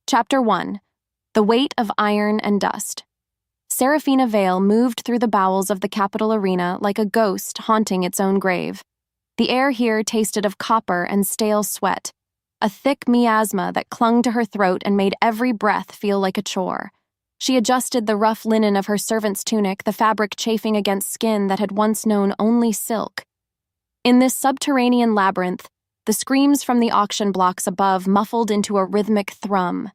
Chapter 1. The Weight of Iron and Dust. Seraphina Vale moved through the bowels of the capital arena like a ghost haunting its own grave. The air here tasted of copper and stale sweat, a thick miasma that clung to her throat and made every breath feel like a chore. She adjusted the rough linen of her servant's tunic, the fabric chafing against skin that had once known only silk. In this subterranean labyrinth, the screams from the auction blocks above muffled into a rhythmic thrum,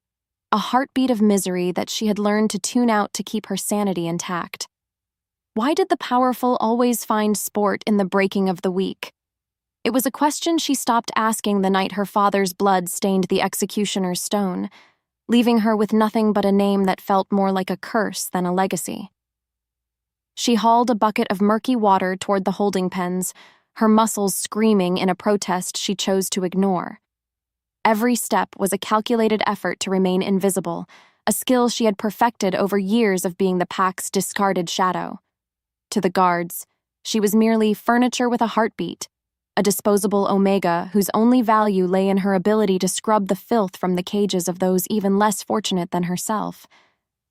a heartbeat of misery that she had learned to tune out to keep her sanity intact. Why did the powerful always find sport in the breaking of the weak? It was a question she stopped asking the night her father's blood stained the executioner's stone, leaving her with nothing but a name that felt more like a curse than a legacy. She hauled a bucket of murky water toward the holding pens, her muscles screaming in a protest she chose to ignore. Every step was a calculated effort to remain invisible, a skill she had perfected over years of being the pack's discarded shadow. To the guards, she was merely furniture with a heartbeat, a disposable omega whose only value lay in her ability to scrub the filth from the cages of those even less fortunate than herself.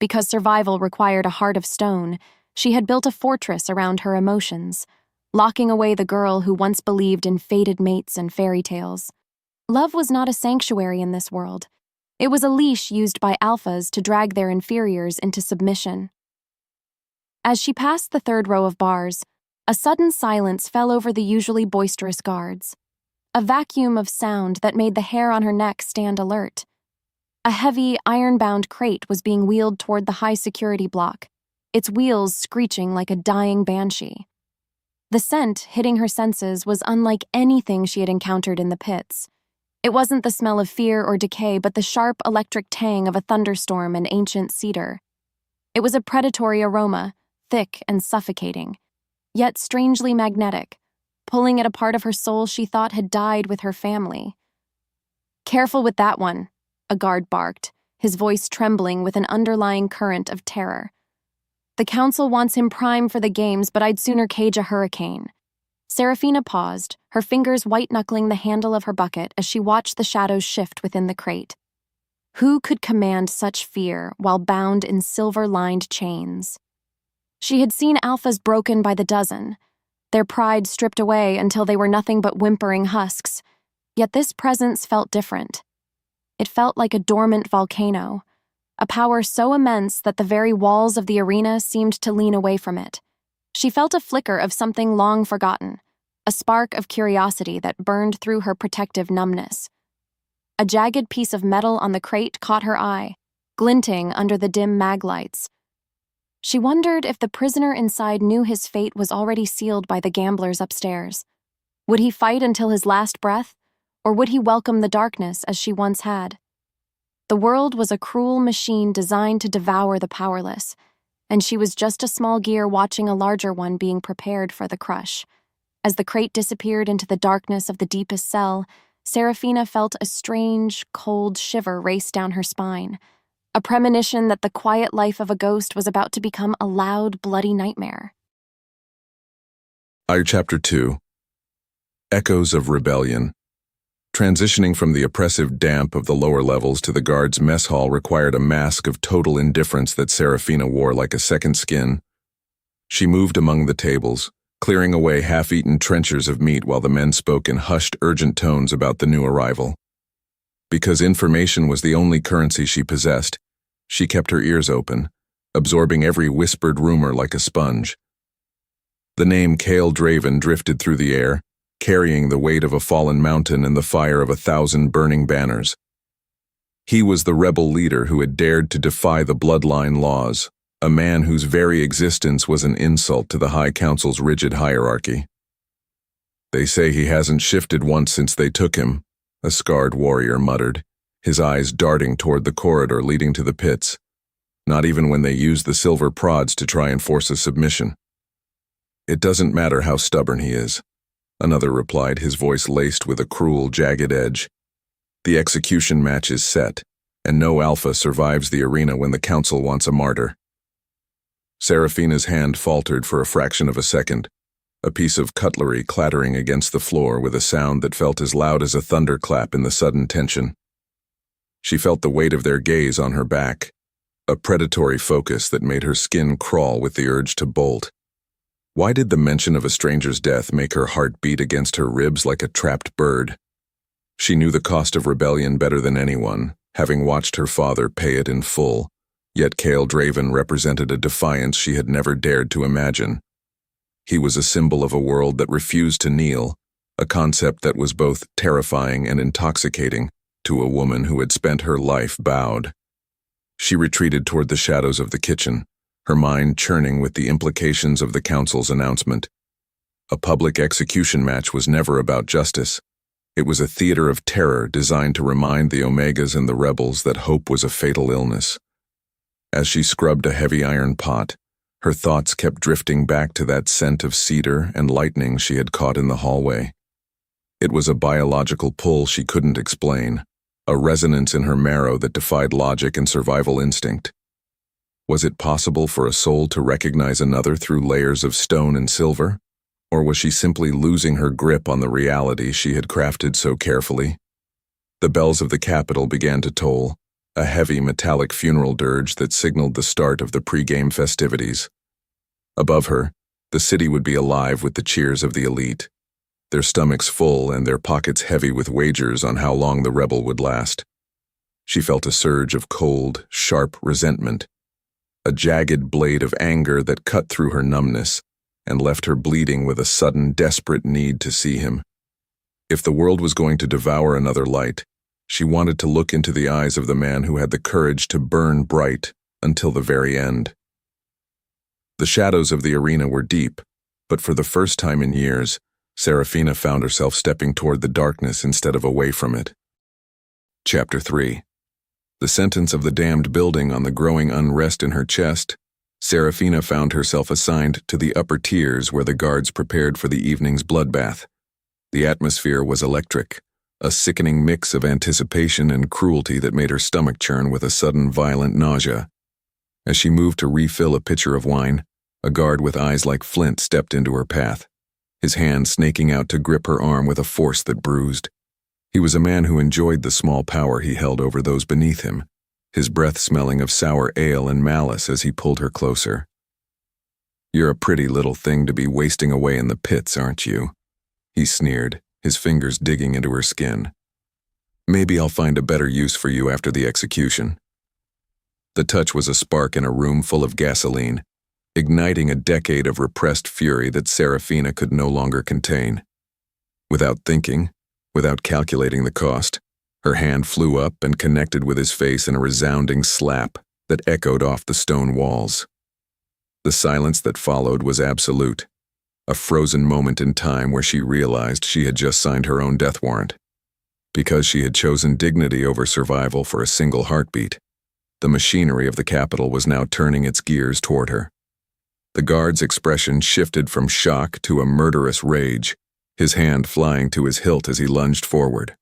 Because survival required a heart of stone, she had built a fortress around her emotions, locking away the girl who once believed in fated mates and fairy tales. Love was not a sanctuary in this world. It was a leash used by alphas to drag their inferiors into submission. As she passed the third row of bars, a sudden silence fell over the usually boisterous guards, a vacuum of sound that made the hair on her neck stand alert. A heavy, iron-bound crate was being wheeled toward the high-security block, its wheels screeching like a dying banshee. The scent hitting her senses was unlike anything she had encountered in the pits. It wasn't the smell of fear or decay, but the sharp electric tang of a thunderstorm and ancient cedar. It was a predatory aroma, thick and suffocating, yet strangely magnetic, pulling at a part of her soul she thought had died with her family. "Careful with that one," a guard barked, his voice trembling with an underlying current of terror. "The council wants him prime for the games, but I'd sooner cage a hurricane." Seraphina paused, her fingers white-knuckling the handle of her bucket as she watched the shadows shift within the crate. Who could command such fear while bound in silver-lined chains? She had seen alphas broken by the dozen, their pride stripped away until they were nothing but whimpering husks, yet this presence felt different. It felt like a dormant volcano, a power so immense that the very walls of the arena seemed to lean away from it. She felt a flicker of something long forgotten, a spark of curiosity that burned through her protective numbness. A jagged piece of metal on the crate caught her eye, glinting under the dim mag lights. She wondered if the prisoner inside knew his fate was already sealed by the gamblers upstairs. Would he fight until his last breath, or would he welcome the darkness as she once had? The world was a cruel machine designed to devour the powerless, and she was just a small gear watching a larger one being prepared for the crush. As the crate disappeared into the darkness of the deepest cell, Seraphina felt a strange, cold shiver race down her spine, a premonition that the quiet life of a ghost was about to become a loud, bloody nightmare. Chapter 2. Echoes of Rebellion. Transitioning from the oppressive damp of the lower levels to the guards' mess hall required a mask of total indifference that Seraphina wore like a second skin. She moved among the tables, clearing away half-eaten trenchers of meat while the men spoke in hushed, urgent tones about the new arrival. Because information was the only currency she possessed, she kept her ears open, absorbing every whispered rumor like a sponge. The name Kael Draven drifted through the air, carrying the weight of a fallen mountain and the fire of 1,000 burning banners. He was the rebel leader who had dared to defy the bloodline laws, a man whose very existence was an insult to the High Council's rigid hierarchy. "They say he hasn't shifted once since they took him," a scarred warrior muttered, his eyes darting toward the corridor leading to the pits, not even when they used the silver prods to try and force a submission. "It doesn't matter how stubborn he is," another replied, his voice laced with a cruel, jagged edge. "The execution match is set, and no alpha survives the arena when the council wants a martyr." Seraphina's hand faltered for a fraction of a second, a piece of cutlery clattering against the floor with a sound that felt as loud as a thunderclap in the sudden tension. She felt the weight of their gaze on her back, a predatory focus that made her skin crawl with the urge to bolt. Why did the mention of a stranger's death make her heart beat against her ribs like a trapped bird? She knew the cost of rebellion better than anyone, having watched her father pay it in full, yet Kael Draven represented a defiance she had never dared to imagine. He was a symbol of a world that refused to kneel, a concept that was both terrifying and intoxicating to a woman who had spent her life bowed. She retreated toward the shadows of the kitchen, her mind churning with the implications of the council's announcement. A public execution match was never about justice. It was a theater of terror designed to remind the Omegas and the rebels that hope was a fatal illness. As she scrubbed a heavy iron pot, her thoughts kept drifting back to that scent of cedar and lightning she had caught in the hallway. It was a biological pull she couldn't explain, a resonance in her marrow that defied logic and survival instinct. Was it possible for a soul to recognize another through layers of stone and silver? Or was she simply losing her grip on the reality she had crafted so carefully? The bells of the capital began to toll, a heavy metallic funeral dirge that signaled the start of the pre-game festivities. Above her, the city would be alive with the cheers of the elite, their stomachs full and their pockets heavy with wagers on how long the rebel would last. She felt a surge of cold, sharp resentment, a jagged blade of anger that cut through her numbness and left her bleeding with a sudden, desperate need to see him. If the world was going to devour another light, she wanted to look into the eyes of the man who had the courage to burn bright until the very end. The shadows of the arena were deep, but for the first time in years, Seraphina found herself stepping toward the darkness instead of away from it. Chapter 3. The sentence of the damned building on the growing unrest in her chest, Seraphina found herself assigned to the upper tiers where the guards prepared for the evening's bloodbath. The atmosphere was electric, a sickening mix of anticipation and cruelty that made her stomach churn with a sudden violent nausea. As she moved to refill a pitcher of wine, a guard with eyes like flint stepped into her path, his hand snaking out to grip her arm with a force that bruised. He was a man who enjoyed the small power he held over those beneath him, his breath smelling of sour ale and malice as he pulled her closer. "You're a pretty little thing to be wasting away in the pits, aren't you?" he sneered, his fingers digging into her skin. "Maybe I'll find a better use for you after the execution." The touch was a spark in a room full of gasoline, igniting a decade of repressed fury that Seraphina could no longer contain. Without thinking, without calculating the cost, her hand flew up and connected with his face in a resounding slap that echoed off the stone walls. The silence that followed was absolute, a frozen moment in time where she realized she had just signed her own death warrant. Because she had chosen dignity over survival for a single heartbeat, the machinery of the capital was now turning its gears toward her. The guard's expression shifted from shock to a murderous rage, his hand flying to his hilt as he lunged forward.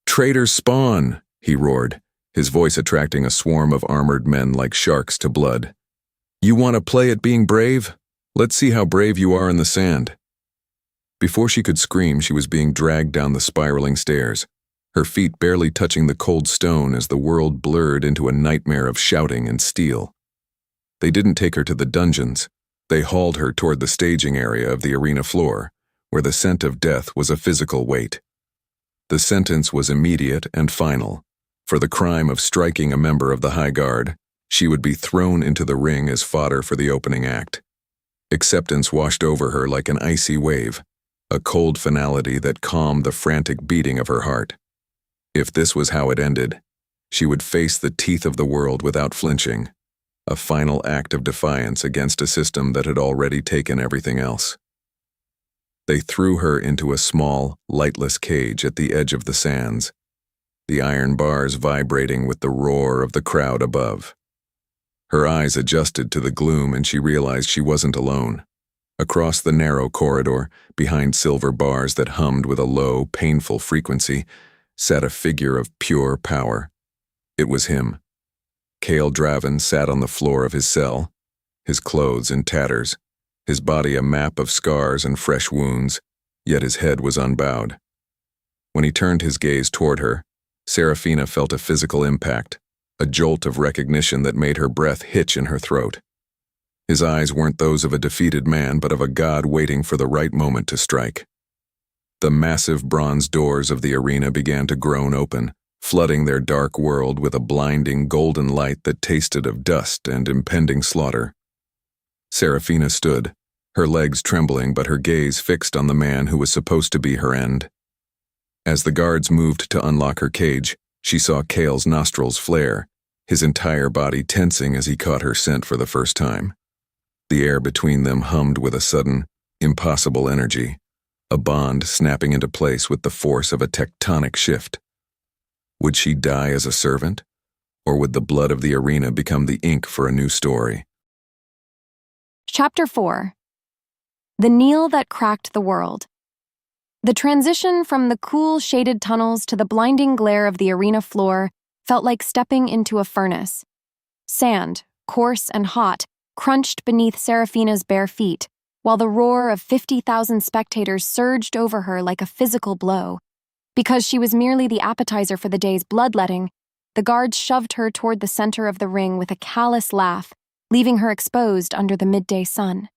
"Traitor spawn!" he roared, his voice attracting a swarm of armored men like sharks to blood. "You want to play at being brave? Let's see how brave you are in the sand." Before she could scream, she was being dragged down the spiraling stairs, her feet barely touching the cold stone as the world blurred into a nightmare of shouting and steel. They didn't take her to the dungeons. They hauled her toward the staging area of the arena floor, where the scent of death was a physical weight. The sentence was immediate and final. For the crime of striking a member of the High Guard, she would be thrown into the ring as fodder for the opening act. Acceptance washed over her like an icy wave, a cold finality that calmed the frantic beating of her heart. If this was how it ended, she would face the teeth of the world without flinching, a final act of defiance against a system that had already taken everything else. They threw her into a small, lightless cage at the edge of the sands, the iron bars vibrating with the roar of the crowd above. Her eyes adjusted to the gloom and she realized she wasn't alone. Across the narrow corridor, behind silver bars that hummed with a low, painful frequency, sat a figure of pure power. It was him. Kael Draven sat on the floor of his cell, his clothes in tatters, his body a map of scars and fresh wounds, yet his head was unbowed. When he turned his gaze toward her, Seraphina felt a physical impact, a jolt of recognition that made her breath hitch in her throat. His eyes weren't those of a defeated man, but of a god waiting for the right moment to strike. The massive bronze doors of the arena began to groan open, flooding their dark world with a blinding golden light that tasted of dust and impending slaughter. Seraphina stood, her legs trembling but her gaze fixed on the man who was supposed to be her end. As the guards moved to unlock her cage, she saw Kael's nostrils flare, his entire body tensing as he caught her scent for the first time. The air between them hummed with a sudden, impossible energy, a bond snapping into place with the force of a tectonic shift. Would she die as a servant, or would the blood of the arena become the ink for a new story? Chapter 4. The Kneel That Cracked the World. The transition from the cool, shaded tunnels to the blinding glare of the arena floor felt like stepping into a furnace. Sand, coarse and hot, crunched beneath Seraphina's bare feet, while the roar of 50,000 spectators surged over her like a physical blow. Because she was merely the appetizer for the day's bloodletting, the guards shoved her toward the center of the ring with a callous laugh, leaving her exposed under the midday sun.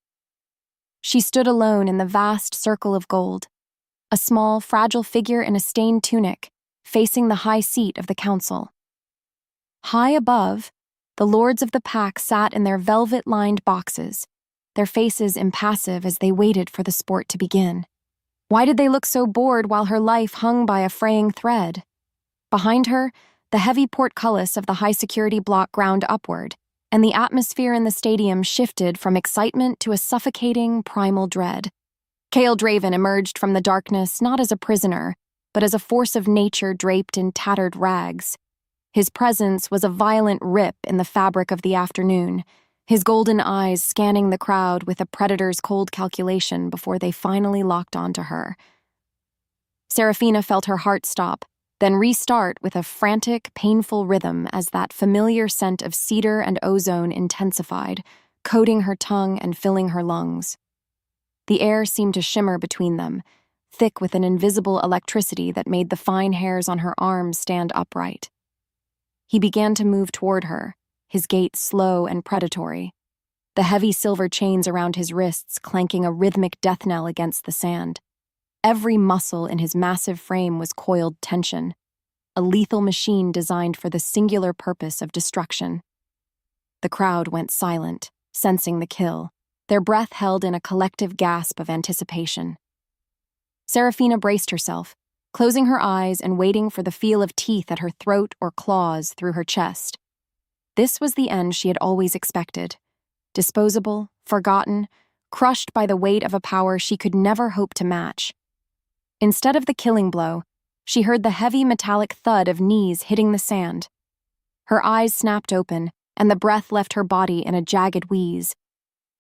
She stood alone in the vast circle of gold, a small, fragile figure in a stained tunic, facing the high seat of the council. High above, the lords of the pack sat in their velvet-lined boxes, their faces impassive as they waited for the sport to begin. Why did they look so bored while her life hung by a fraying thread? Behind her, the heavy portcullis of the high-security block ground upward, and the atmosphere in the stadium shifted from excitement to a suffocating, primal dread. Kael Draven emerged from the darkness not as a prisoner, but as a force of nature draped in tattered rags. His presence was a violent rip in the fabric of the afternoon, his golden eyes scanning the crowd with a predator's cold calculation before they finally locked onto her. Seraphina felt her heart stop, then restart with a frantic, painful rhythm as that familiar scent of cedar and ozone intensified, coating her tongue and filling her lungs. The air seemed to shimmer between them, thick with an invisible electricity that made the fine hairs on her arms stand upright. He began to move toward her, his gait slow and predatory, the heavy silver chains around his wrists clanking a rhythmic death knell against the sand. Every muscle in his massive frame was coiled tension, a lethal machine designed for the singular purpose of destruction. The crowd went silent, sensing the kill, their breath held in a collective gasp of anticipation. Seraphina braced herself, closing her eyes and waiting for the feel of teeth at her throat or claws through her chest. This was the end she had always expected. Disposable, forgotten, crushed by the weight of a power she could never hope to match. Instead of the killing blow, she heard the heavy metallic thud of knees hitting the sand. Her eyes snapped open, and the breath left her body in a jagged wheeze.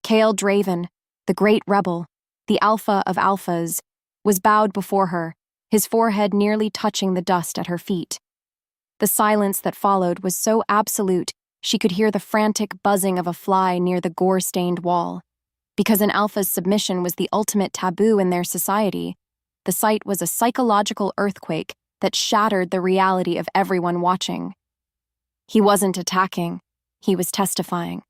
Kael Draven, the great rebel, the alpha of alphas, was bowed before her, his forehead nearly touching the dust at her feet. The silence that followed was so absolute she could hear the frantic buzzing of a fly near the gore-stained wall. Because an alpha's submission was the ultimate taboo in their society, the sight was a psychological earthquake that shattered the reality of everyone watching. He wasn't attacking, he was testifying.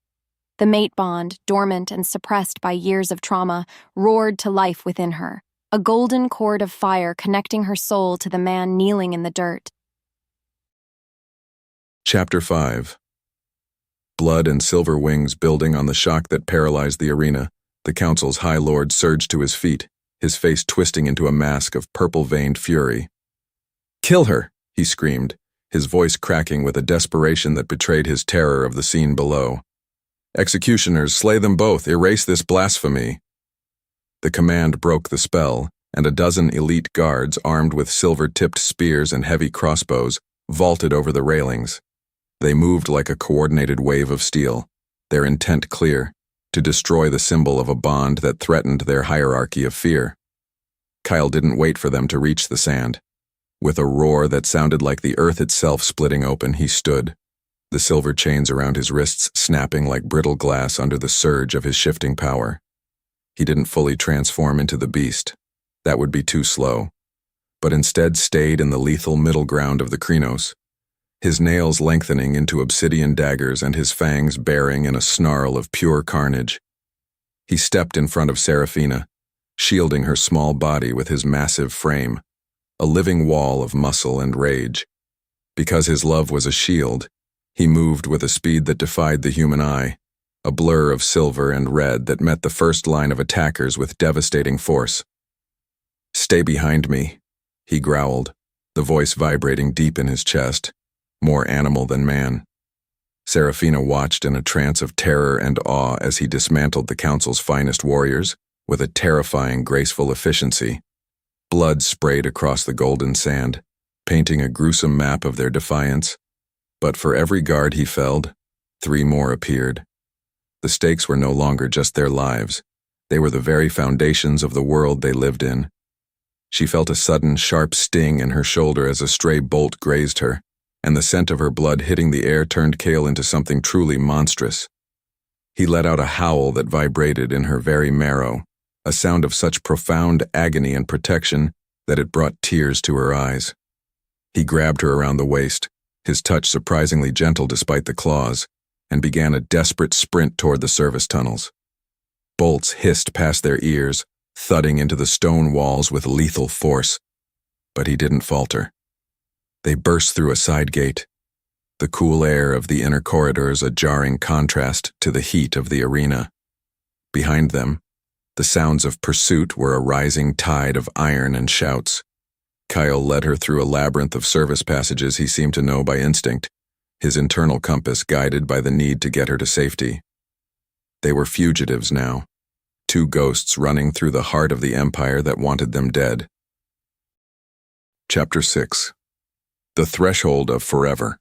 The mate bond, dormant and suppressed by years of trauma, roared to life within her, a golden cord of fire connecting her soul to the man kneeling in the dirt. Chapter 5. Blood and silver wings building on the shock that paralyzed the arena, the council's high lord surged to his feet, his face twisting into a mask of purple-veined fury. "Kill her!" he screamed, his voice cracking with a desperation that betrayed his terror of the scene below. "Executioners, slay them both, erase this blasphemy." The command broke the spell, and a dozen elite guards armed with silver-tipped spears and heavy crossbows vaulted over the railings. They moved like a coordinated wave of steel, their intent clear, to destroy the symbol of a bond that threatened their hierarchy of fear. Kael didn't wait for them to reach the sand. With a roar that sounded like the earth itself splitting open, he stood, the silver chains around his wrists snapping like brittle glass under the surge of his shifting power. He didn't fully transform into the beast. That would be too slow. but instead stayed in the lethal middle ground of the Krynos, his nails lengthening into obsidian daggers and his fangs baring in a snarl of pure carnage. He stepped in front of Seraphina, shielding her small body with his massive frame, a living wall of muscle and rage. Because his love was a shield, he moved with a speed that defied the human eye, a blur of silver and red that met the first line of attackers with devastating force. "Stay behind me," he growled, the voice vibrating deep in his chest, more animal than man. Seraphina watched in a trance of terror and awe as he dismantled the council's finest warriors with a terrifying, graceful efficiency. Blood sprayed across the golden sand, painting a gruesome map of their defiance. But for every guard he felled, 3 more appeared. The stakes were no longer just their lives. They were the very foundations of the world they lived in. She felt a sudden, sharp sting in her shoulder as a stray bolt grazed her, and the scent of her blood hitting the air turned Kael into something truly monstrous. He let out a howl that vibrated in her very marrow, a sound of such profound agony and protection that it brought tears to her eyes. He grabbed her around the waist, his touch surprisingly gentle despite the claws, and began a desperate sprint toward the service tunnels. Bolts hissed past their ears, thudding into the stone walls with lethal force. But he didn't falter. They burst through a side gate, the cool air of the inner corridors a jarring contrast to the heat of the arena. Behind them, the sounds of pursuit were a rising tide of iron and shouts. Kael led her through a labyrinth of service passages he seemed to know by instinct, his internal compass guided by the need to get her to safety. They were fugitives now, 2 ghosts running through the heart of the empire that wanted them dead. Chapter 6. The Threshold of Forever.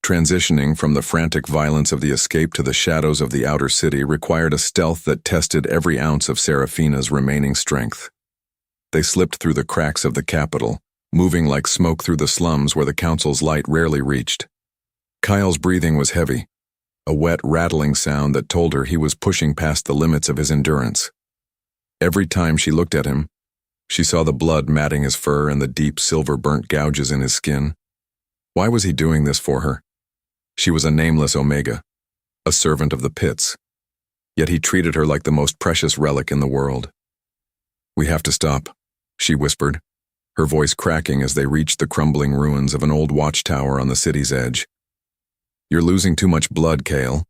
Transitioning from the frantic violence of the escape to the shadows of the outer city required a stealth that tested every ounce of Seraphina's remaining strength. They slipped through the cracks of the capital, moving like smoke through the slums where the council's light rarely reached. Kael's breathing was heavy, a wet, rattling sound that told her he was pushing past the limits of his endurance. Every time she looked at him, she saw the blood matting his fur and the deep silver-burnt gouges in his skin. Why was he doing this for her? She was a nameless Omega, a servant of the pits. Yet he treated her like the most precious relic in the world. "We have to stop," she whispered, her voice cracking as they reached the crumbling ruins of an old watchtower on the city's edge. "You're losing too much blood, Kael."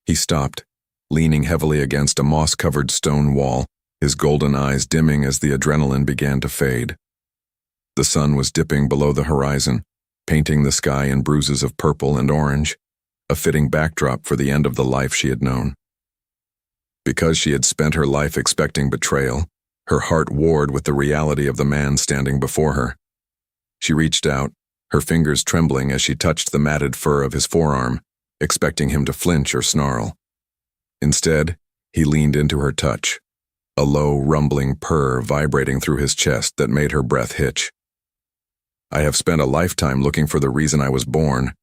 He stopped, leaning heavily against a moss-covered stone wall, his golden eyes dimming as the adrenaline began to fade. The sun was dipping below the horizon, painting the sky in bruises of purple and orange, a fitting backdrop for the end of the life she had known. Because she had spent her life expecting betrayal, her heart warred with the reality of the man standing before her. She reached out, her fingers trembling as she touched the matted fur of his forearm, expecting him to flinch or snarl. Instead, he leaned into her touch, a low, rumbling purr vibrating through his chest that made her breath hitch. "I have spent a lifetime looking for the reason I was born,"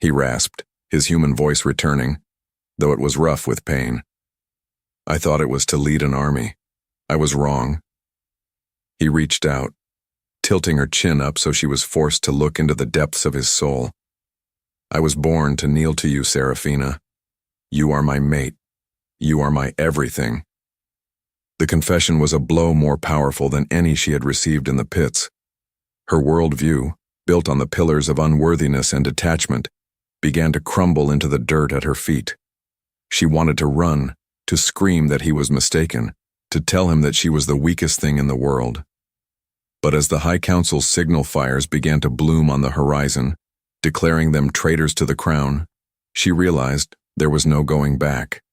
he rasped, his human voice returning, though it was rough with pain. "I thought it was to lead an army. I was wrong." He reached out, tilting her chin up so she was forced to look into the depths of his soul. "I was born to kneel to you, Seraphina. You are my mate. You are my everything." The confession was a blow more powerful than any she had received in the pits. Her worldview, built on the pillars of unworthiness and detachment, began to crumble into the dirt at her feet. She wanted to run, to scream that he was mistaken, to tell him that she was the weakest thing in the world. But as the High Council's signal fires began to bloom on the horizon, declaring them traitors to the crown, she realized there was no going back.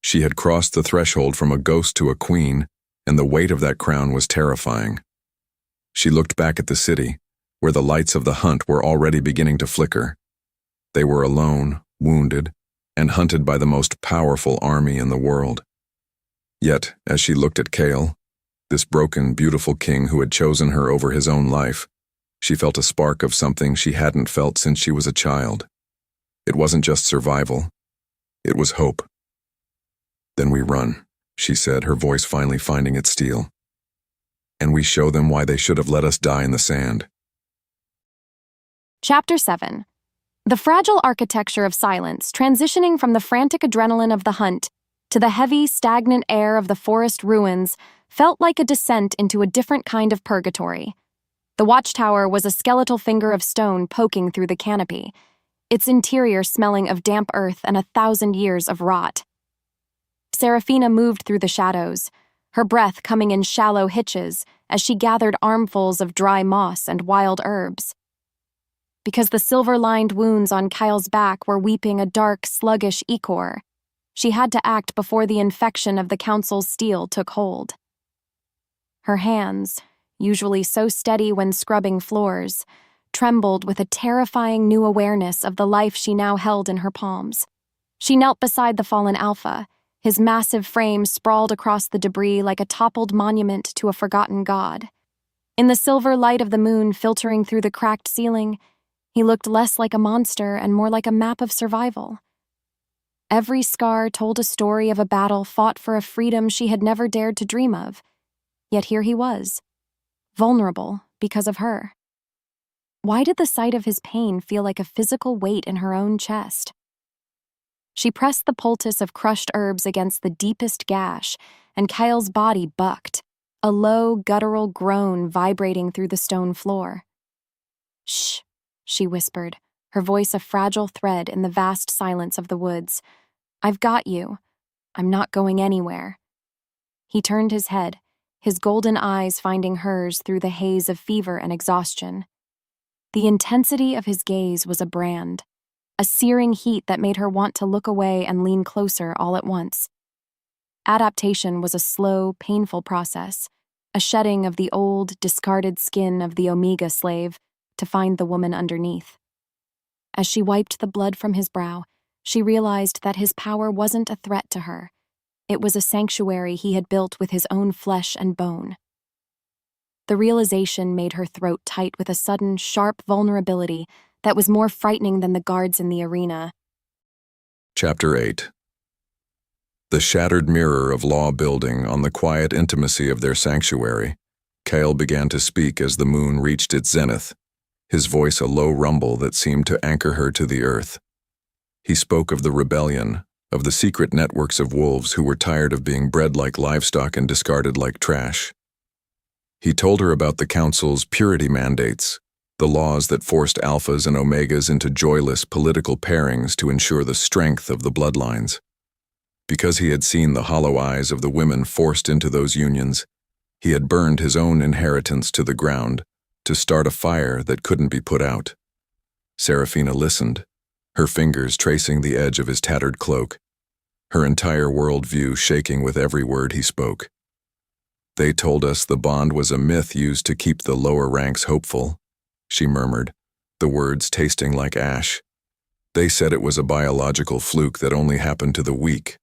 She had crossed the threshold from a ghost to a queen, and the weight of that crown was terrifying. She looked back at the city, where the lights of the hunt were already beginning to flicker. They were alone, wounded, and hunted by the most powerful army in the world. Yet, as she looked at Kael, this broken, beautiful king who had chosen her over his own life, she felt a spark of something she hadn't felt since she was a child. It wasn't just survival. It was hope. "Then we run," she said, her voice finally finding its steel. and we show them why they should have let us die in the sand. Chapter 7. The fragile architecture of silence, transitioning from the frantic adrenaline of the hunt to the heavy, stagnant air of the forest ruins, felt like a descent into a different kind of purgatory. The watchtower was a skeletal finger of stone poking through the canopy, its interior smelling of damp earth and 1,000 years of rot. Seraphina moved through the shadows, her breath coming in shallow hitches as she gathered armfuls of dry moss and wild herbs. Because the silver-lined wounds on Kael's back were weeping a dark, sluggish ichor, she had to act before the infection of the council's steel took hold. Her hands, usually so steady when scrubbing floors, trembled with a terrifying new awareness of the life she now held in her palms. She knelt beside the fallen Alpha, his massive frame sprawled across the debris like a toppled monument to a forgotten god. In the silver light of the moon filtering through the cracked ceiling, he looked less like a monster and more like a map of survival. Every scar told a story of a battle fought for a freedom she had never dared to dream of. Yet here he was, vulnerable because of her. Why did the sight of his pain feel like a physical weight in her own chest? She pressed the poultice of crushed herbs against the deepest gash, and Kael's body bucked, a low, guttural groan vibrating through the stone floor. "Shh," she whispered, her voice a fragile thread in the vast silence of the woods. "I've got you. I'm not going anywhere." He turned his head, his golden eyes finding hers through the haze of fever and exhaustion. The intensity of his gaze was a brand, a searing heat that made her want to look away and lean closer all at once. Adaptation was a slow, painful process, a shedding of the old, discarded skin of the Omega slave to find the woman underneath. As she wiped the blood from his brow, she realized that his power wasn't a threat to her. It was a sanctuary he had built with his own flesh and bone. The realization made her throat tight with a sudden, sharp vulnerability that was more frightening than the guards in the arena. Chapter 8. The shattered mirror of law building on the quiet intimacy of their sanctuary, Kael began to speak as the moon reached its zenith, his voice a low rumble that seemed to anchor her to the earth. He spoke of the rebellion, of the secret networks of wolves who were tired of being bred like livestock and discarded like trash. He told her about the council's purity mandates, the laws that forced alphas and omegas into joyless political pairings to ensure the strength of the bloodlines. Because he had seen the hollow eyes of the women forced into those unions, he had burned his own inheritance to the ground to start a fire that couldn't be put out. Seraphina listened, her fingers tracing the edge of his tattered cloak, her entire worldview shaking with every word he spoke. "They told us the bond was a myth used to keep the lower ranks hopeful," she murmured, the words tasting like ash. "They said it was a biological fluke that only happened to the weak."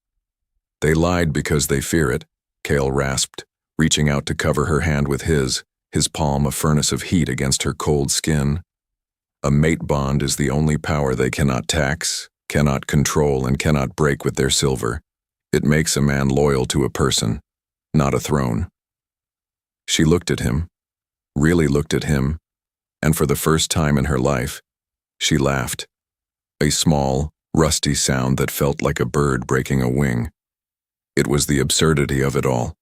"They lied because they fear it," Kael rasped, reaching out to cover her hand with his palm a furnace of heat against her cold skin. "A mate bond is the only power they cannot tax, cannot control, and cannot break with their silver. It makes a man loyal to a person, not a throne." She looked at him, really looked at him, and for the first time in her life, she laughed. A small, rusty sound that felt like a bird breaking a wing. It was the absurdity of it all.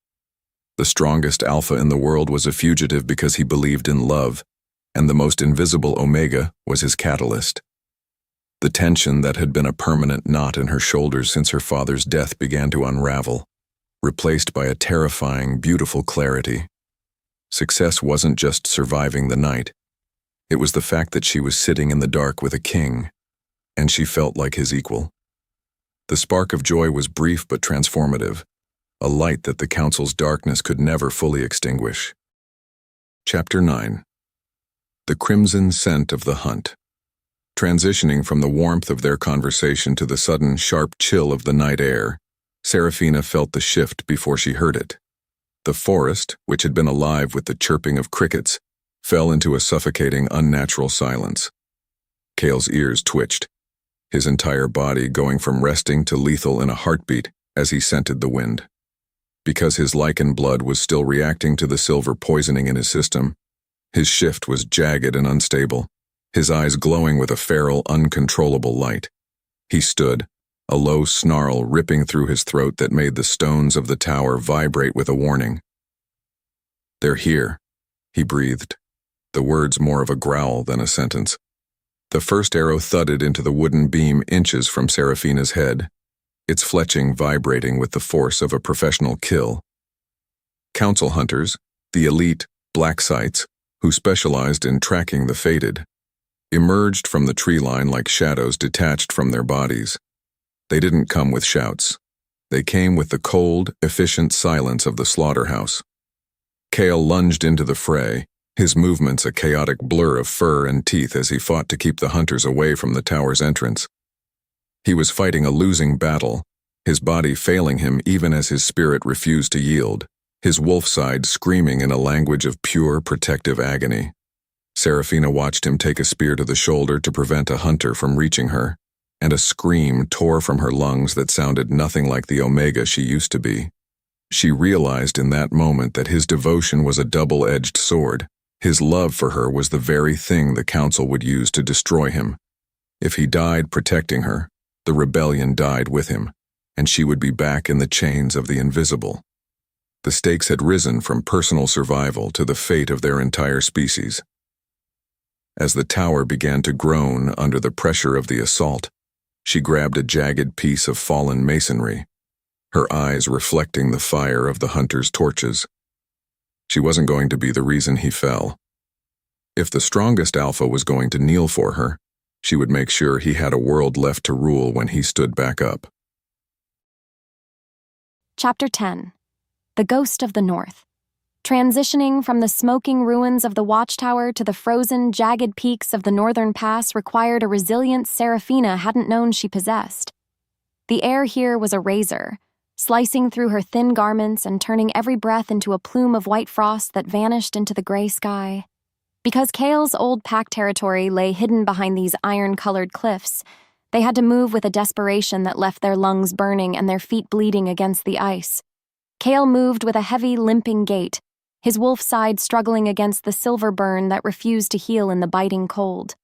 The strongest alpha in the world was a fugitive because he believed in love, and the most invisible omega was his catalyst. The tension that had been a permanent knot in her shoulders since her father's death began to unravel, replaced by a terrifying, beautiful clarity. Success wasn't just surviving the night. It was the fact that she was sitting in the dark with a king, and she felt like his equal. The spark of joy was brief but transformative, a light that the council's darkness could never fully extinguish. Chapter 9. The crimson scent of the hunt. Transitioning from the warmth of their conversation to the sudden, sharp chill of the night air, Seraphina felt the shift before she heard it. The forest, which had been alive with the chirping of crickets, fell into a suffocating, unnatural silence. Kael's ears twitched, his entire body going from resting to lethal in a heartbeat as he scented the wind. Because his lichen blood was still reacting to the silver poisoning in his system, his shift was jagged and unstable, his eyes glowing with a feral, uncontrollable light. He stood, a low snarl ripping through his throat that made the stones of the tower vibrate with a warning. "They're here," he breathed, the words more of a growl than a sentence. The first arrow thudded into the wooden beam inches from Seraphina's head, its fletching vibrating with the force of a professional kill. Council hunters, the elite black sites, who specialized in tracking the fated, emerged from the tree line like shadows detached from their bodies. They didn't come with shouts. They came with the cold, efficient silence of the slaughterhouse. Kael lunged into the fray, his movements a chaotic blur of fur and teeth as he fought to keep the hunters away from the tower's entrance. He was fighting a losing battle, his body failing him even as his spirit refused to yield, his wolf side screaming in a language of pure, protective agony. Seraphina watched him take a spear to the shoulder to prevent a hunter from reaching her, and a scream tore from her lungs that sounded nothing like the Omega she used to be. She realized in that moment that his devotion was a double-edged sword. His love for her was the very thing the Council would use to destroy him. If he died protecting her, the rebellion died with him, and she would be back in the chains of the invisible. The stakes had risen from personal survival to the fate of their entire species. As the tower began to groan under the pressure of the assault, she grabbed a jagged piece of fallen masonry, her eyes reflecting the fire of the hunter's torches. She wasn't going to be the reason he fell. If the strongest alpha was going to kneel for her, she would make sure he had a world left to rule when he stood back up. Chapter 10. The Ghost of the North. Transitioning from the smoking ruins of the watchtower to the frozen, jagged peaks of the northern pass required a resilience Seraphina hadn't known she possessed. The air here was a razor, slicing through her thin garments and turning every breath into a plume of white frost that vanished into the gray sky. Because Kael's old pack territory lay hidden behind these iron-colored cliffs, they had to move with a desperation that left their lungs burning and their feet bleeding against the ice. Kael moved with a heavy, limping gait, his wolf side struggling against the silver burn that refused to heal in the biting cold.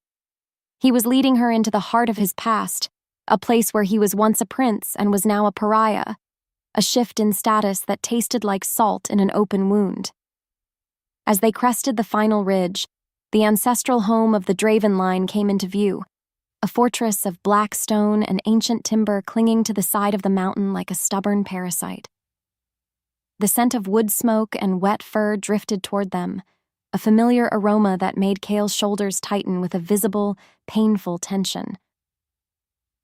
He was leading her into the heart of his past, a place where he was once a prince and was now a pariah, a shift in status that tasted like salt in an open wound. As they crested the final ridge, the ancestral home of the Draven line came into view, a fortress of black stone and ancient timber clinging to the side of the mountain like a stubborn parasite. The scent of wood smoke and wet fur drifted toward them, a familiar aroma that made Kael's shoulders tighten with a visible, painful tension.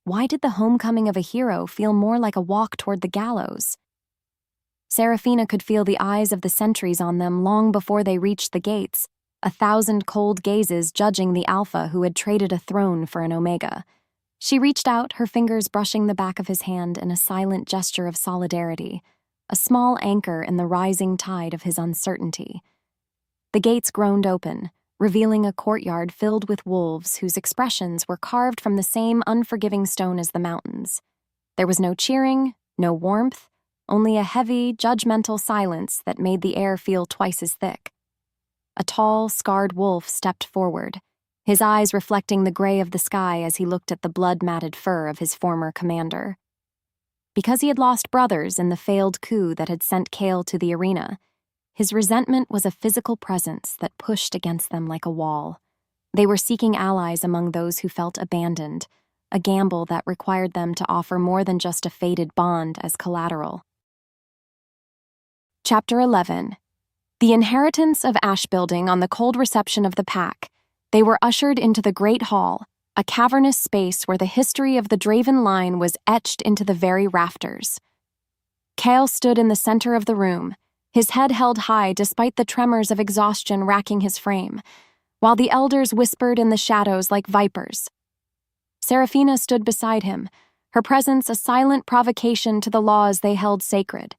Why did the homecoming of a hero feel more like a walk toward the gallows? Seraphina could feel the eyes of the sentries on them long before they reached the gates, 1,000 cold gazes judging the Alpha who had traded a throne for an Omega. She reached out, her fingers brushing the back of his hand in a silent gesture of solidarity, a small anchor in the rising tide of his uncertainty. The gates groaned open, revealing a courtyard filled with wolves whose expressions were carved from the same unforgiving stone as the mountains. There was no cheering, no warmth, only a heavy, judgmental silence that made the air feel twice as thick. A tall, scarred wolf stepped forward, his eyes reflecting the gray of the sky as he looked at the blood-matted fur of his former commander. Because he had lost brothers in the failed coup that had sent Kael to the arena, his resentment was a physical presence that pushed against them like a wall. They were seeking allies among those who felt abandoned, a gamble that required them to offer more than just a faded bond as collateral. Chapter 11. The inheritance of Ash Building on the cold reception of the pack, they were ushered into the Great Hall, a cavernous space where the history of the Draven line was etched into the very rafters. Kael stood in the center of the room, his head held high despite the tremors of exhaustion racking his frame, while the elders whispered in the shadows like vipers. Seraphina stood beside him, her presence a silent provocation to the laws they held sacred,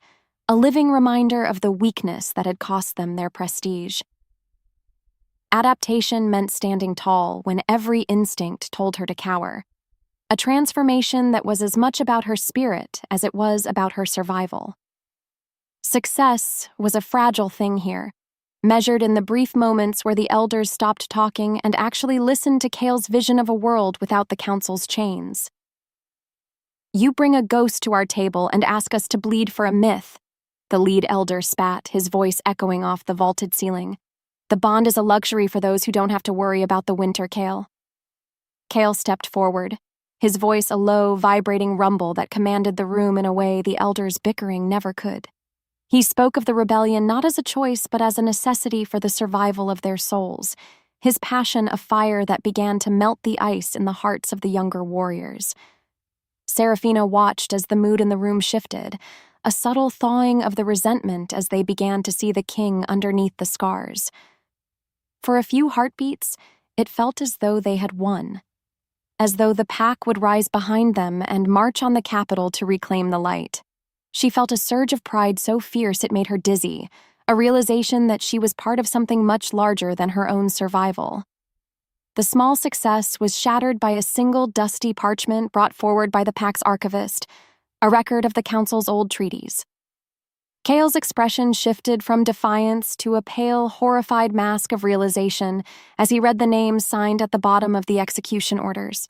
a living reminder of the weakness that had cost them their prestige. Adaptation meant standing tall when every instinct told her to cower, a transformation that was as much about her spirit as it was about her survival. Success was a fragile thing here, measured in the brief moments where the elders stopped talking and actually listened to Kael's vision of a world without the council's chains. "You bring a ghost to our table and ask us to bleed for a myth," the lead elder spat, his voice echoing off the vaulted ceiling. "The bond is a luxury for those who don't have to worry about the winter, Kael." Kael stepped forward, his voice a low, vibrating rumble that commanded the room in a way the elders' bickering never could. He spoke of the rebellion not as a choice but as a necessity for the survival of their souls, his passion a fire that began to melt the ice in the hearts of the younger warriors. Seraphina watched as the mood in the room shifted, a subtle thawing of the resentment as they began to see the king underneath the scars. For a few heartbeats, it felt as though they had won, as though the pack would rise behind them and march on the capital to reclaim the light. She felt a surge of pride so fierce it made her dizzy, a realization that she was part of something much larger than her own survival. The small success was shattered by a single dusty parchment brought forward by the pack's archivist, a record of the council's old treaties. Kael's expression shifted from defiance to a pale, horrified mask of realization as he read the names signed at the bottom of the execution orders.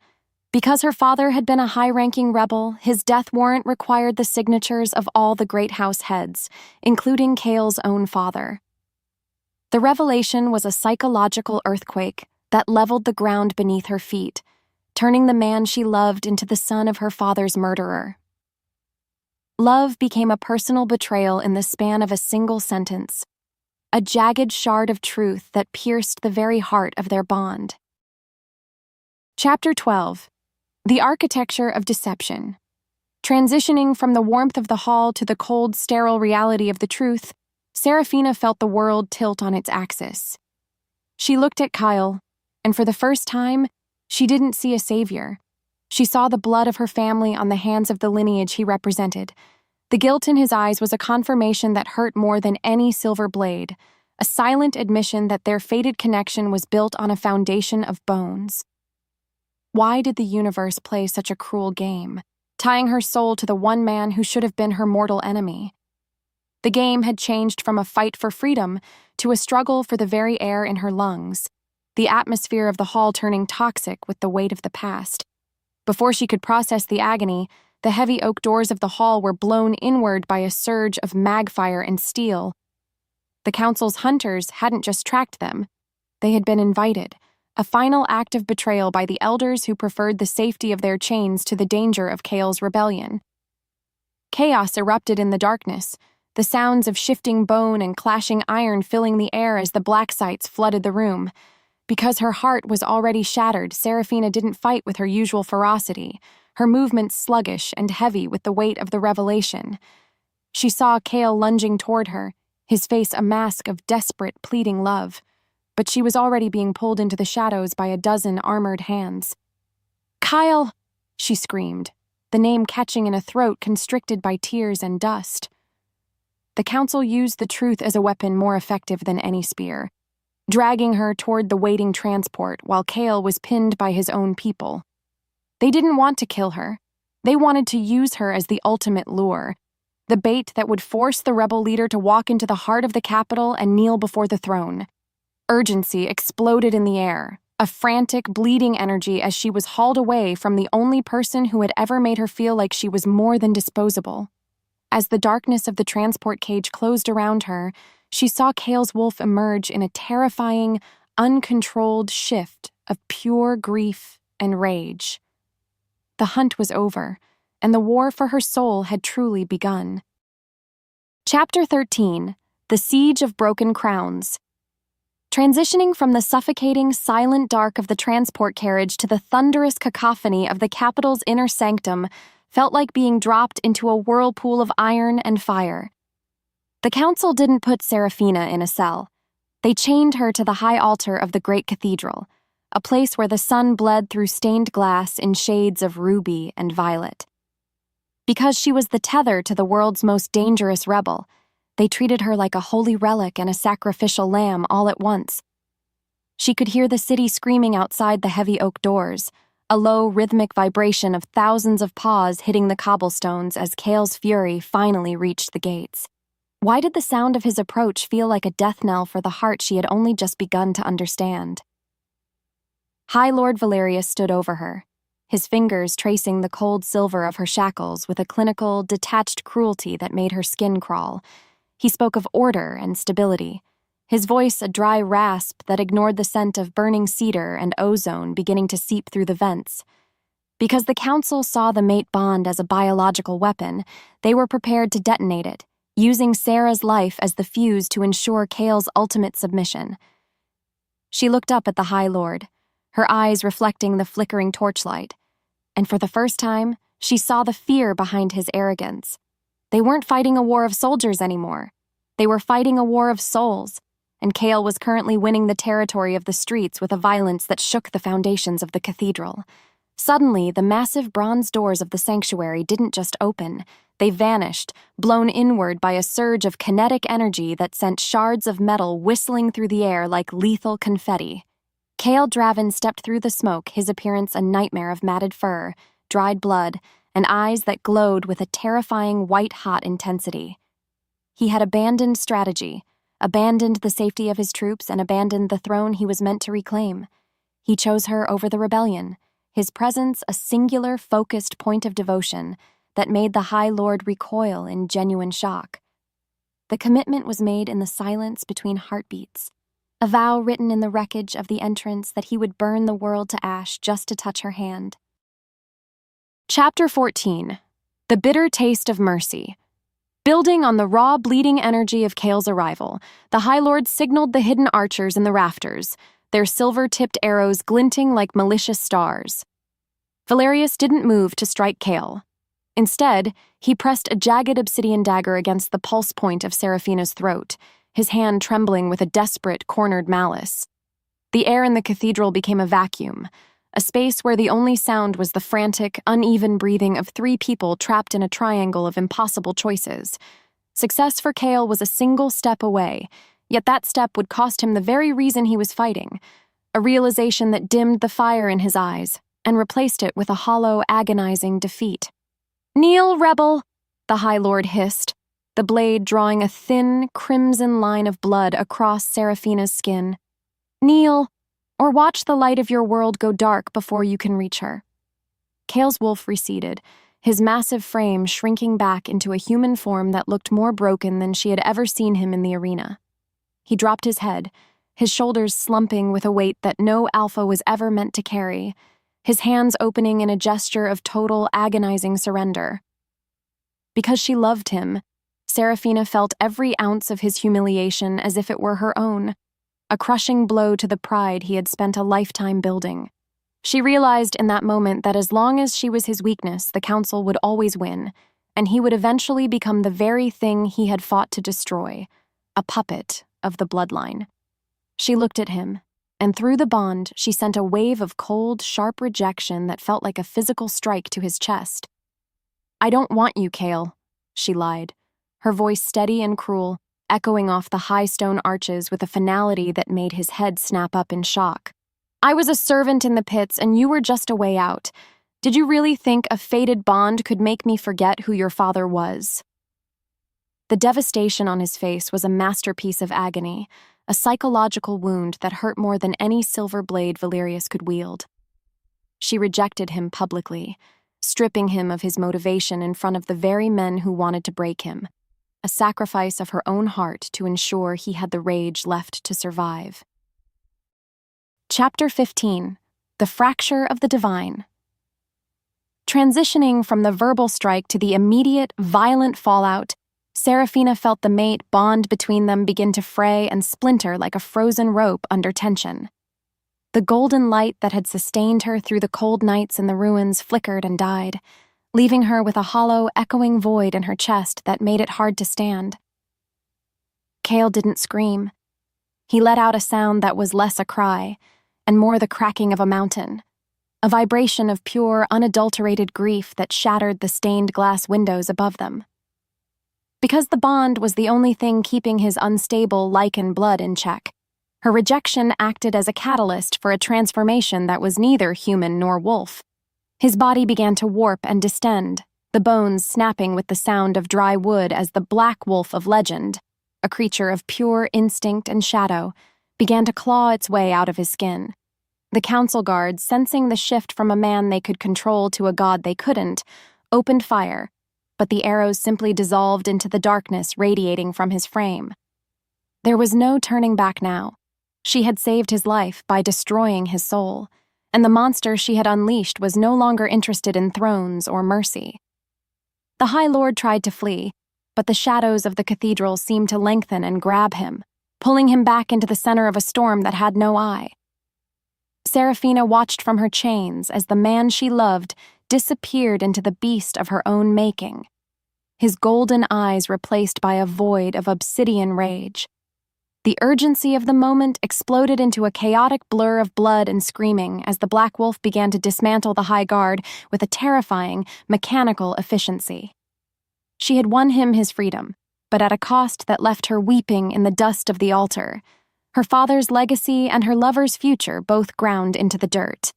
Because her father had been a high-ranking rebel, his death warrant required the signatures of all the Great House heads, including Kael's own father. The revelation was a psychological earthquake that leveled the ground beneath her feet, turning the man she loved into the son of her father's murderer. Love became a personal betrayal in the span of a single sentence, a jagged shard of truth that pierced the very heart of their bond. Chapter 12. The Architecture of Deception. Transitioning from the warmth of the hall to the cold, sterile reality of the truth, Seraphina felt the world tilt on its axis. She looked at Kael, and for the first time, she didn't see a savior. She saw the blood of her family on the hands of the lineage he represented. The guilt in his eyes was a confirmation that hurt more than any silver blade, a silent admission that their fated connection was built on a foundation of bones. Why did the universe play such a cruel game, tying her soul to the one man who should have been her mortal enemy? The game had changed from a fight for freedom to a struggle for the very air in her lungs, the atmosphere of the hall turning toxic with the weight of the past. Before she could process the agony, the heavy oak doors of the hall were blown inward by a surge of magfire and steel. The council's hunters hadn't just tracked them, they had been invited, a final act of betrayal by the elders who preferred the safety of their chains to the danger of Kael's rebellion. Chaos erupted in the darkness, the sounds of shifting bone and clashing iron filling the air as the black sights flooded the room. Because her heart was already shattered, Seraphina didn't fight with her usual ferocity, her movements sluggish and heavy with the weight of the revelation. She saw Kael lunging toward her, his face a mask of desperate, pleading love. But she was already being pulled into the shadows by a dozen armored hands. "Kael!" she screamed, the name catching in a throat constricted by tears and dust. The council used the truth as a weapon more effective than any spear, dragging her toward the waiting transport while Kael was pinned by his own people. They didn't want to kill her. They wanted to use her as the ultimate lure, the bait that would force the rebel leader to walk into the heart of the capital and kneel before the throne. Urgency exploded in the air, a frantic, bleeding energy as she was hauled away from the only person who had ever made her feel like she was more than disposable. As the darkness of the transport cage closed around her, she saw Kael's wolf emerge in a terrifying, uncontrolled shift of pure grief and rage. The hunt was over, and the war for her soul had truly begun. Chapter 13. The Siege of Broken Crowns. Transitioning from the suffocating, silent dark of the transport carriage to the thunderous cacophony of the capital's inner sanctum felt like being dropped into a whirlpool of iron and fire. The council didn't put Seraphina in a cell. They chained her to the high altar of the great cathedral, a place where the sun bled through stained glass in shades of ruby and violet. Because she was the tether to the world's most dangerous rebel, they treated her like a holy relic and a sacrificial lamb all at once. She could hear the city screaming outside the heavy oak doors, a low, rhythmic vibration of thousands of paws hitting the cobblestones as Kael's fury finally reached the gates. Why did the sound of his approach feel like a death knell for the heart she had only just begun to understand? High Lord Valerius stood over her, his fingers tracing the cold silver of her shackles with a clinical, detached cruelty that made her skin crawl. He spoke of order and stability, his voice a dry rasp that ignored the scent of burning cedar and ozone beginning to seep through the vents. Because the council saw the mate bond as a biological weapon, they were prepared to detonate it, using Sarah's life as the fuse to ensure Kael's ultimate submission. She looked up at the High Lord, her eyes reflecting the flickering torchlight, and for the first time, she saw the fear behind his arrogance. They weren't fighting a war of soldiers anymore. They were fighting a war of souls, and Kael was currently winning the territory of the streets with a violence that shook the foundations of the cathedral. Suddenly, the massive bronze doors of the sanctuary didn't just open. They vanished, blown inward by a surge of kinetic energy that sent shards of metal whistling through the air like lethal confetti. Kael Draven stepped through the smoke, his appearance a nightmare of matted fur, dried blood, and eyes that glowed with a terrifying white-hot intensity. He had abandoned strategy, abandoned the safety of his troops, and abandoned the throne he was meant to reclaim. He chose her over the rebellion, his presence a singular, focused point of devotion that made the High Lord recoil in genuine shock. The commitment was made in the silence between heartbeats, a vow written in the wreckage of the entrance that he would burn the world to ash just to touch her hand. Chapter 14. The Bitter Taste of Mercy. Building on the raw, bleeding energy of Kael's arrival, the High Lord signaled the hidden archers in the rafters, their silver-tipped arrows glinting like malicious stars. Valerius didn't move to strike Kael. Instead, he pressed a jagged obsidian dagger against the pulse point of Seraphina's throat, his hand trembling with a desperate, cornered malice. The air in the cathedral became a vacuum, a space where the only sound was the frantic, uneven breathing of three people trapped in a triangle of impossible choices. Success for Kael was a single step away, yet that step would cost him the very reason he was fighting, a realization that dimmed the fire in his eyes and replaced it with a hollow, agonizing defeat. "Kneel, rebel!" the High Lord hissed, the blade drawing a thin, crimson line of blood across Seraphina's skin. "Kneel, or watch the light of your world go dark before you can reach her." Kael's wolf receded, his massive frame shrinking back into a human form that looked more broken than she had ever seen him in the arena. He dropped his head, his shoulders slumping with a weight that no alpha was ever meant to carry, his hands opening in a gesture of total, agonizing surrender. Because she loved him, Seraphina felt every ounce of his humiliation as if it were her own, a crushing blow to the pride he had spent a lifetime building. She realized in that moment that as long as she was his weakness, the council would always win, and he would eventually become the very thing he had fought to destroy, a puppet of the bloodline. She looked at him, and through the bond, she sent a wave of cold, sharp rejection that felt like a physical strike to his chest. "I don't want you, Kael," she lied, her voice steady and cruel, echoing off the high stone arches with a finality that made his head snap up in shock. "I was a servant in the pits, and you were just a way out. Did you really think a fated bond could make me forget who your father was?" The devastation on his face was a masterpiece of agony, a psychological wound that hurt more than any silver blade Valerius could wield. She rejected him publicly, stripping him of his motivation in front of the very men who wanted to break him, a sacrifice of her own heart to ensure he had the rage left to survive. Chapter 15. The Fracture of the Divine. Transitioning from the verbal strike to the immediate, violent fallout, Seraphina felt the mate bond between them begin to fray and splinter like a frozen rope under tension. The golden light that had sustained her through the cold nights in the ruins flickered and died, leaving her with a hollow, echoing void in her chest that made it hard to stand. Kael didn't scream. He let out a sound that was less a cry, and more the cracking of a mountain, a vibration of pure, unadulterated grief that shattered the stained glass windows above them. Because the bond was the only thing keeping his unstable lichen blood in check, her rejection acted as a catalyst for a transformation that was neither human nor wolf. His body began to warp and distend, the bones snapping with the sound of dry wood as the black wolf of legend, a creature of pure instinct and shadow, began to claw its way out of his skin. The council guards, sensing the shift from a man they could control to a god they couldn't, opened fire, but the arrows simply dissolved into the darkness radiating from his frame. There was no turning back now. She had saved his life by destroying his soul, and the monster she had unleashed was no longer interested in thrones or mercy. The High Lord tried to flee, but the shadows of the cathedral seemed to lengthen and grab him, pulling him back into the center of a storm that had no eye. Seraphina watched from her chains as the man she loved disappeared into the beast of her own making, his golden eyes replaced by a void of obsidian rage. The urgency of the moment exploded into a chaotic blur of blood and screaming as the Black Wolf began to dismantle the High Guard with a terrifying, mechanical efficiency. She had won him his freedom, but at a cost that left her weeping in the dust of the altar, her father's legacy and her lover's future both ground into the dirt.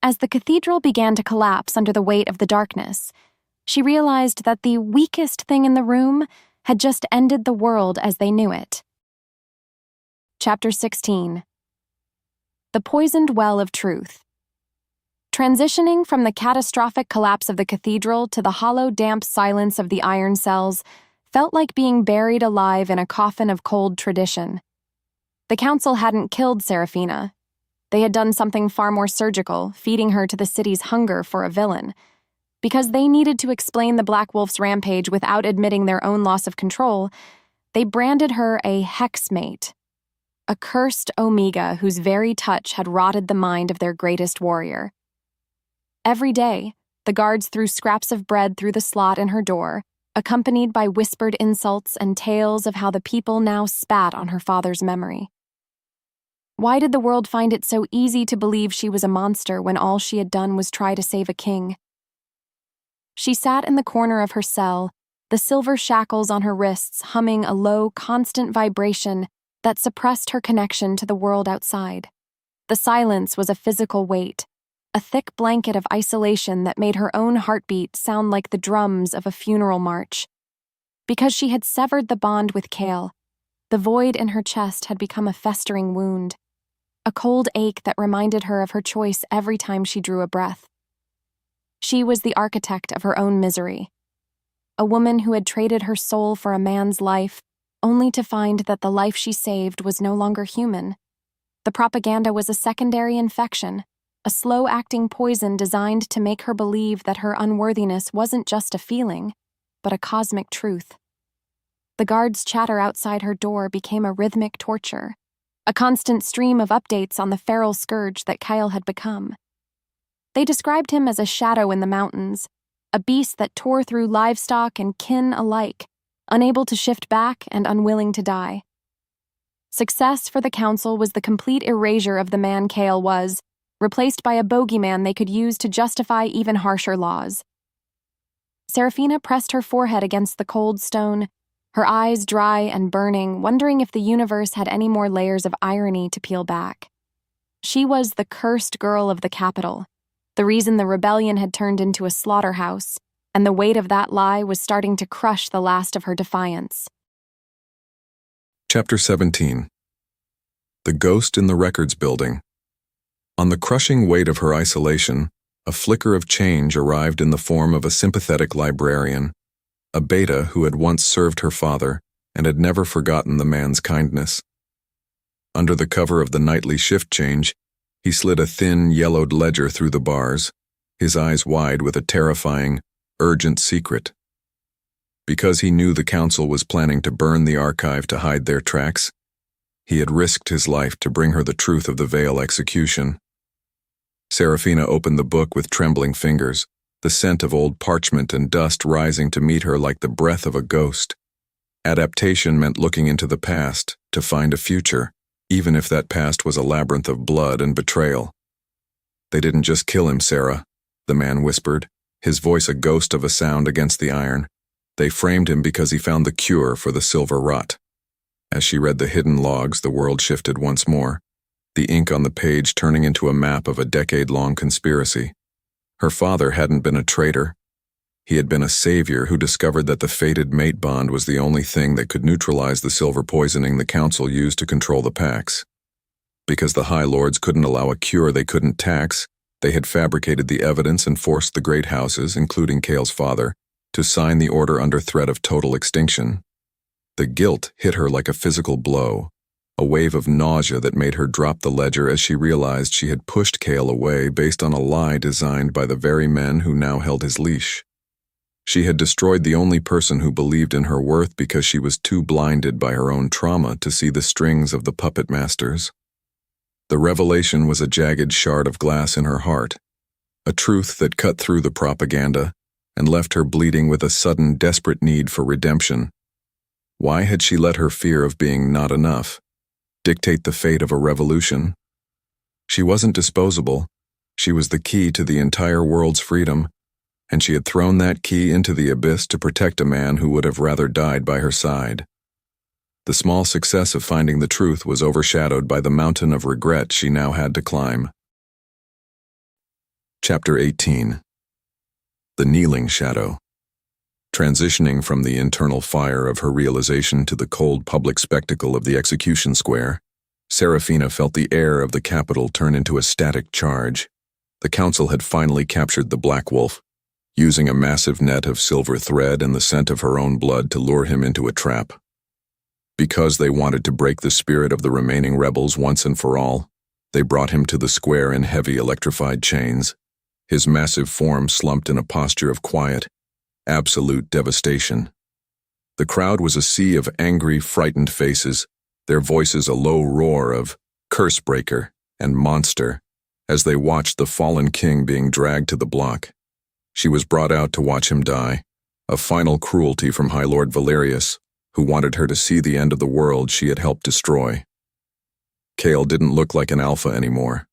As the cathedral began to collapse under the weight of the darkness, she realized that the weakest thing in the room had just ended the world as they knew it. Chapter 16. The Poisoned Well of Truth. Transitioning from the catastrophic collapse of the cathedral to the hollow, damp silence of the iron cells felt like being buried alive in a coffin of cold tradition. The council hadn't killed Seraphina. They had done something far more surgical, feeding her to the city's hunger for a villain. Because they needed to explain the Black Wolf's rampage without admitting their own loss of control, they branded her a hexmate, a cursed Omega whose very touch had rotted the mind of their greatest warrior. Every day, the guards threw scraps of bread through the slot in her door, accompanied by whispered insults and tales of how the people now spat on her father's memory. Why did the world find it so easy to believe she was a monster when all she had done was try to save a king? She sat in the corner of her cell, the silver shackles on her wrists humming a low, constant vibration that suppressed her connection to the world outside. The silence was a physical weight, a thick blanket of isolation that made her own heartbeat sound like the drums of a funeral march. Because she had severed the bond with Kael, the void in her chest had become a festering wound, a cold ache that reminded her of her choice every time she drew a breath. She was the architect of her own misery, a woman who had traded her soul for a man's life, only to find that the life she saved was no longer human. The propaganda was a secondary infection, a slow-acting poison designed to make her believe that her unworthiness wasn't just a feeling, but a cosmic truth. The guards' chatter outside her door became a rhythmic torture, a constant stream of updates on the feral scourge that Kael had become. They described him as a shadow in the mountains, a beast that tore through livestock and kin alike, unable to shift back and unwilling to die. Success for the council was the complete erasure of the man Kael was, replaced by a bogeyman they could use to justify even harsher laws. Seraphina pressed her forehead against the cold stone, her eyes dry and burning, wondering if the universe had any more layers of irony to peel back. She was the cursed girl of the capital, the reason the rebellion had turned into a slaughterhouse, and the weight of that lie was starting to crush the last of her defiance. Chapter 17. The Ghost in the Records Building. On the crushing weight of her isolation, a flicker of change arrived in the form of a sympathetic librarian, a beta who had once served her father and had never forgotten the man's kindness. Under the cover of the nightly shift change, he slid a thin, yellowed ledger through the bars, his eyes wide with a terrifying, urgent secret. Because he knew the council was planning to burn the archive to hide their tracks, he had risked his life to bring her the truth of the Vale execution. Seraphina opened the book with trembling fingers, the scent of old parchment and dust rising to meet her like the breath of a ghost. Adaptation meant looking into the past to find a future, even if that past was a labyrinth of blood and betrayal. "They didn't just kill him, Sarah," the man whispered, his voice a ghost of a sound against the iron. "They framed him because he found the cure for the silver rot." As she read the hidden logs, the world shifted once more, the ink on the page turning into a map of a decade-long conspiracy. Her father hadn't been a traitor. He had been a savior who discovered that the fated mate bond was the only thing that could neutralize the silver poisoning the council used to control the packs. Because the High Lords couldn't allow a cure they couldn't tax, they had fabricated the evidence and forced the great houses, including Kael's father, to sign the order under threat of total extinction. The guilt hit her like a physical blow, a wave of nausea that made her drop the ledger as she realized she had pushed Kael away based on a lie designed by the very men who now held his leash. She had destroyed the only person who believed in her worth because she was too blinded by her own trauma to see the strings of the puppet masters. The revelation was a jagged shard of glass in her heart, a truth that cut through the propaganda and left her bleeding with a sudden, desperate need for redemption. Why had she let her fear of being not enough dictate the fate of a revolution? She wasn't disposable. She was the key to the entire world's freedom, and she had thrown that key into the abyss to protect a man who would have rather died by her side. The small success of finding the truth was overshadowed by the mountain of regret she now had to climb. Chapter 18. The Kneeling Shadow. Transitioning from the internal fire of her realization to the cold public spectacle of the execution square, Seraphina felt the air of the capital turn into a static charge. The council had finally captured the Black Wolf, using a massive net of silver thread and the scent of her own blood to lure him into a trap. Because they wanted to break the spirit of the remaining rebels once and for all, they brought him to the square in heavy electrified chains. His massive form slumped in a posture of quiet, absolute devastation. The crowd was a sea of angry, frightened faces, their voices a low roar of "Cursebreaker" and "Monster" as they watched the fallen king being dragged to the block. She was brought out to watch him die, a final cruelty from High Lord Valerius, who wanted her to see the end of the world she had helped destroy. Kael didn't look like an alpha anymore.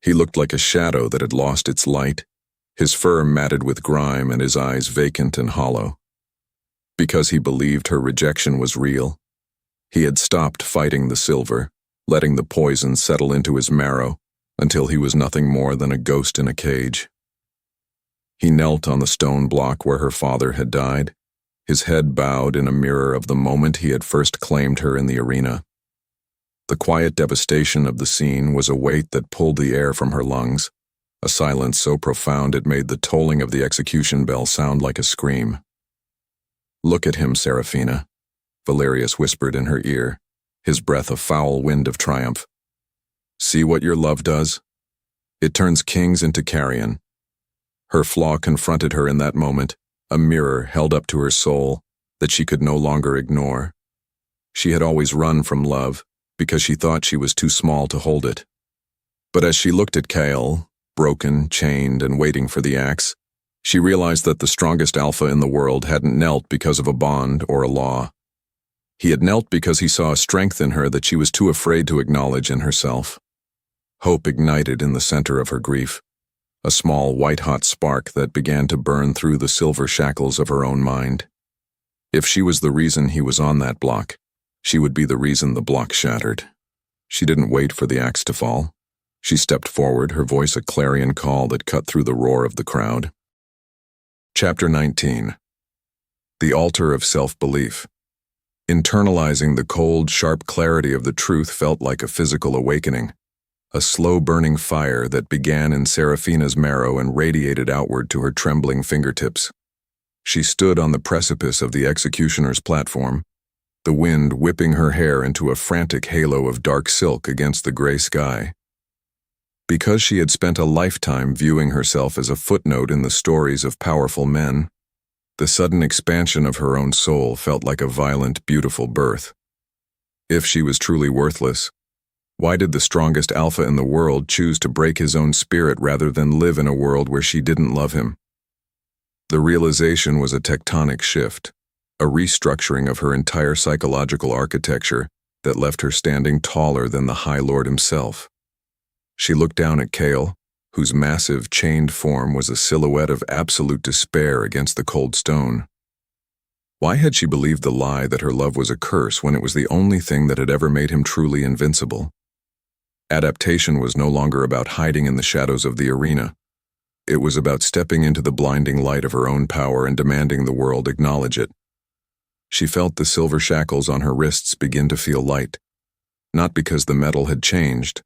He looked like a shadow that had lost its light, his fur matted with grime and his eyes vacant and hollow. Because he believed her rejection was real, he had stopped fighting the silver, letting the poison settle into his marrow until he was nothing more than a ghost in a cage. He knelt on the stone block where her father had died, his head bowed in a mirror of the moment he had first claimed her in the arena. The quiet devastation of the scene was a weight that pulled the air from her lungs, a silence so profound it made the tolling of the execution bell sound like a scream. "Look at him, Seraphina," Valerius whispered in her ear, his breath a foul wind of triumph. "See what your love does? It turns kings into carrion." Her flaw confronted her in that moment, a mirror held up to her soul that she could no longer ignore. She had always run from love because she thought she was too small to hold it. But as she looked at Kael, broken, chained, and waiting for the axe, she realized that the strongest alpha in the world hadn't knelt because of a bond or a law. He had knelt because he saw a strength in her that she was too afraid to acknowledge in herself. Hope ignited in the center of her grief, a small white-hot spark that began to burn through the silver shackles of her own mind. If she was the reason he was on that block, she would be the reason the block shattered. She didn't wait for the axe to fall. She stepped forward, her voice a clarion call that cut through the roar of the crowd. Chapter 19. The Altar of Self-Belief. Internalizing the cold, sharp clarity of the truth felt like a physical awakening, a slow-burning fire that began in Seraphina's marrow and radiated outward to her trembling fingertips. She stood on the precipice of the executioner's platform, the wind whipping her hair into a frantic halo of dark silk against the gray sky. Because she had spent a lifetime viewing herself as a footnote in the stories of powerful men, the sudden expansion of her own soul felt like a violent, beautiful birth. If she was truly worthless, why did the strongest alpha in the world choose to break his own spirit rather than live in a world where she didn't love him? The realization was a tectonic shift, a restructuring of her entire psychological architecture that left her standing taller than the High Lord himself. She looked down at Kael, whose massive, chained form was a silhouette of absolute despair against the cold stone. Why had she believed the lie that her love was a curse when it was the only thing that had ever made him truly invincible? Adaptation was no longer about hiding in the shadows of the arena. It was about stepping into the blinding light of her own power and demanding the world acknowledge it. She felt the silver shackles on her wrists begin to feel light, not because the metal had changed,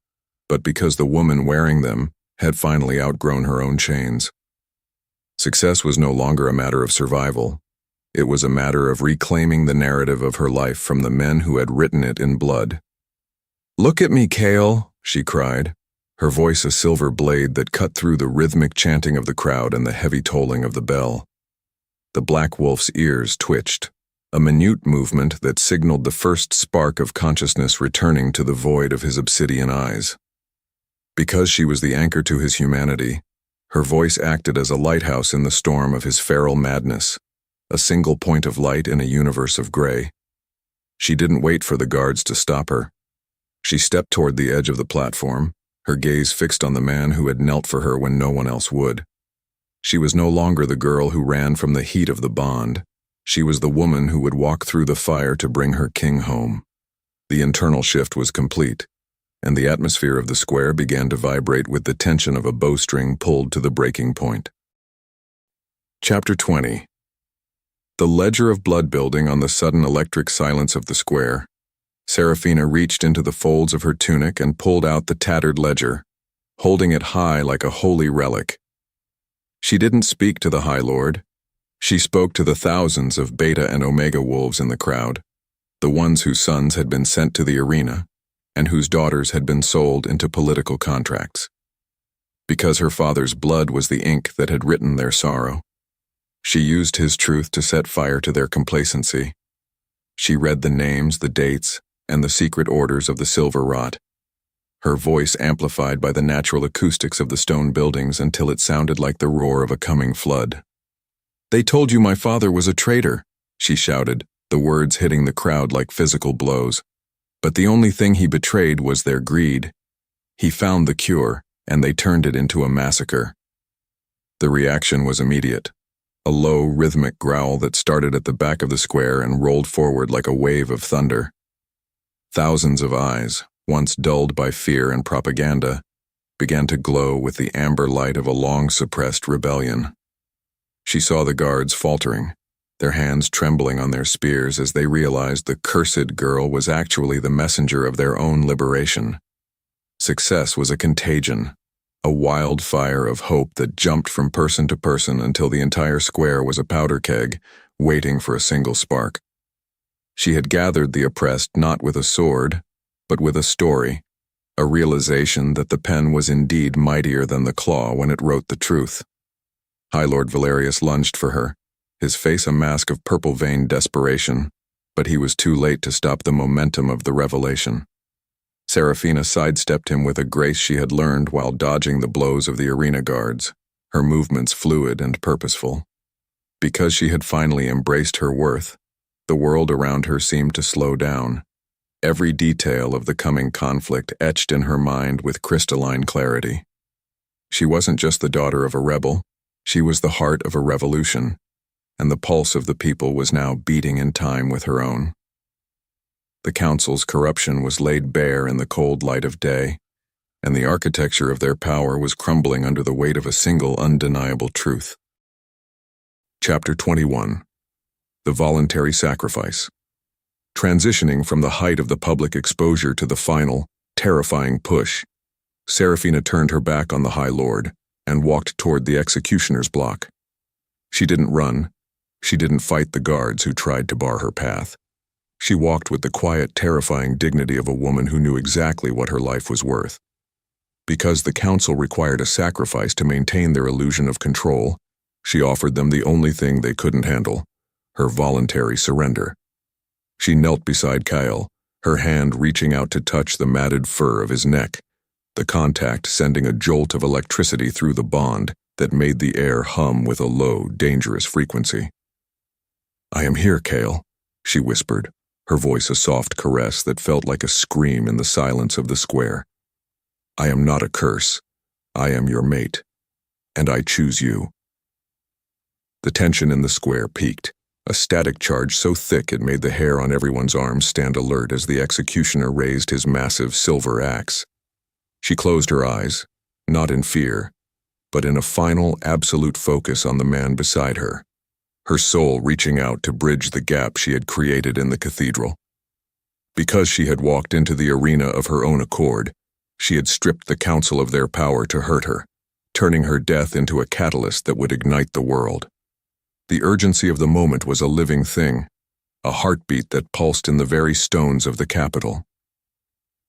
but because the woman wearing them had finally outgrown her own chains. Success was no longer a matter of survival. It was a matter of reclaiming the narrative of her life from the men who had written it in blood. "Look at me, Kael," she cried, her voice a silver blade that cut through the rhythmic chanting of the crowd and the heavy tolling of the bell. The black wolf's ears twitched, a minute movement that signaled the first spark of consciousness returning to the void of his obsidian eyes. Because she was the anchor to his humanity, her voice acted as a lighthouse in the storm of his feral madness, a single point of light in a universe of gray. She didn't wait for the guards to stop her. She stepped toward the edge of the platform, her gaze fixed on the man who had knelt for her when no one else would. She was no longer the girl who ran from the heat of the bond. She was the woman who would walk through the fire to bring her king home. The internal shift was complete, and the atmosphere of the square began to vibrate with the tension of a bowstring pulled to the breaking point. Chapter 20. The ledger of blood building on the sudden electric silence of the square. Seraphina reached into the folds of her tunic and pulled out the tattered ledger, holding it high like a holy relic. She didn't speak to the High Lord. She spoke to the thousands of Beta and Omega wolves in the crowd, the ones whose sons had been sent to the arena and whose daughters had been sold into political contracts. Because her father's blood was the ink that had written their sorrow, she used his truth to set fire to their complacency. She read the names, the dates, and the secret orders of the silver rot, her voice amplified by the natural acoustics of the stone buildings until it sounded like the roar of a coming flood. "They told you my father was a traitor," she shouted, the words hitting the crowd like physical blows. "But the only thing he betrayed was their greed. He found the cure, and they turned it into a massacre." The reaction was immediate. A low, rhythmic growl that started at the back of the square and rolled forward like a wave of thunder. Thousands of eyes, once dulled by fear and propaganda, began to glow with the amber light of a long-suppressed rebellion. She saw the guards faltering, their hands trembling on their spears as they realized the cursed girl was actually the messenger of their own liberation. Success was a contagion, a wildfire of hope that jumped from person to person until the entire square was a powder keg, waiting for a single spark. She had gathered the oppressed not with a sword, but with a story, a realization that the pen was indeed mightier than the claw when it wrote the truth. High Lord Valerius lunged for her, his face a mask of purple-veined desperation, but he was too late to stop the momentum of the revelation. Seraphina sidestepped him with a grace she had learned while dodging the blows of the arena guards, her movements fluid and purposeful. Because she had finally embraced her worth, the world around her seemed to slow down, every detail of the coming conflict etched in her mind with crystalline clarity. She wasn't just the daughter of a rebel, she was the heart of a revolution, and the pulse of the people was now beating in time with her own. The council's corruption was laid bare in the cold light of day, and the architecture of their power was crumbling under the weight of a single undeniable truth. Chapter 21. The Voluntary Sacrifice. Transitioning from the height of the public exposure to the final, terrifying push, Seraphina turned her back on the High Lord and walked toward the executioner's block. She didn't run. She didn't fight the guards who tried to bar her path. She walked with the quiet, terrifying dignity of a woman who knew exactly what her life was worth. Because the council required a sacrifice to maintain their illusion of control, she offered them the only thing they couldn't handle, her voluntary surrender. She knelt beside Kael, her hand reaching out to touch the matted fur of his neck, the contact sending a jolt of electricity through the bond that made the air hum with a low, dangerous frequency. "I am here, Kael," she whispered, her voice a soft caress that felt like a scream in the silence of the square. "I am not a curse. I am your mate, and I choose you." The tension in the square peaked, a static charge so thick it made the hair on everyone's arms stand alert as the executioner raised his massive silver axe. She closed her eyes, not in fear, but in a final, absolute focus on the man beside her, her soul reaching out to bridge the gap she had created in the cathedral. Because she had walked into the arena of her own accord, she had stripped the council of their power to hurt her, turning her death into a catalyst that would ignite the world. The urgency of the moment was a living thing, a heartbeat that pulsed in the very stones of the Capitol.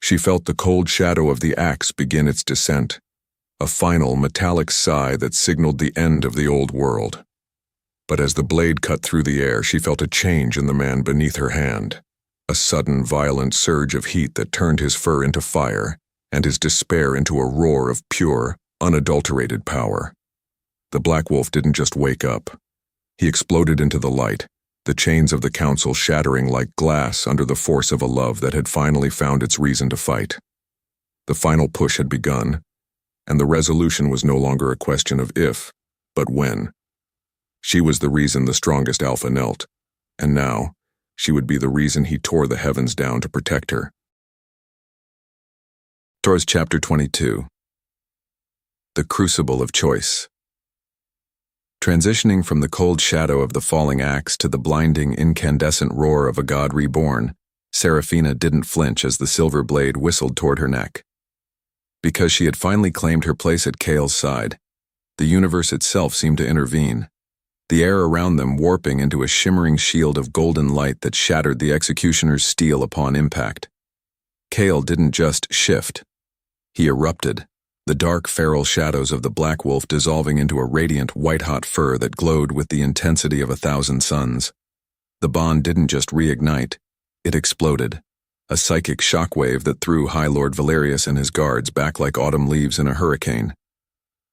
She felt the cold shadow of the axe begin its descent, a final metallic sigh that signaled the end of the old world. But as the blade cut through the air, she felt a change in the man beneath her hand, a sudden violent surge of heat that turned his fur into fire and his despair into a roar of pure, unadulterated power. The Black Wolf didn't just wake up. He exploded into the light, the chains of the council shattering like glass under the force of a love that had finally found its reason to fight. The final push had begun, and the resolution was no longer a question of if, but when. She was the reason the strongest alpha knelt, and now she would be the reason he tore the heavens down to protect her. Towards Chapter 22. The Crucible of Choice. Transitioning from the cold shadow of the falling axe to the blinding, incandescent roar of a god reborn, Seraphina didn't flinch as the silver blade whistled toward her neck. Because she had finally claimed her place at Kael's side, the universe itself seemed to intervene, the air around them warping into a shimmering shield of golden light that shattered the executioner's steel upon impact. Kael didn't just shift. He erupted, the dark feral shadows of the Black Wolf dissolving into a radiant white-hot fur that glowed with the intensity of 1,000 suns. The bond didn't just reignite, it exploded, a psychic shockwave that threw High Lord Valerius and his guards back like autumn leaves in a hurricane.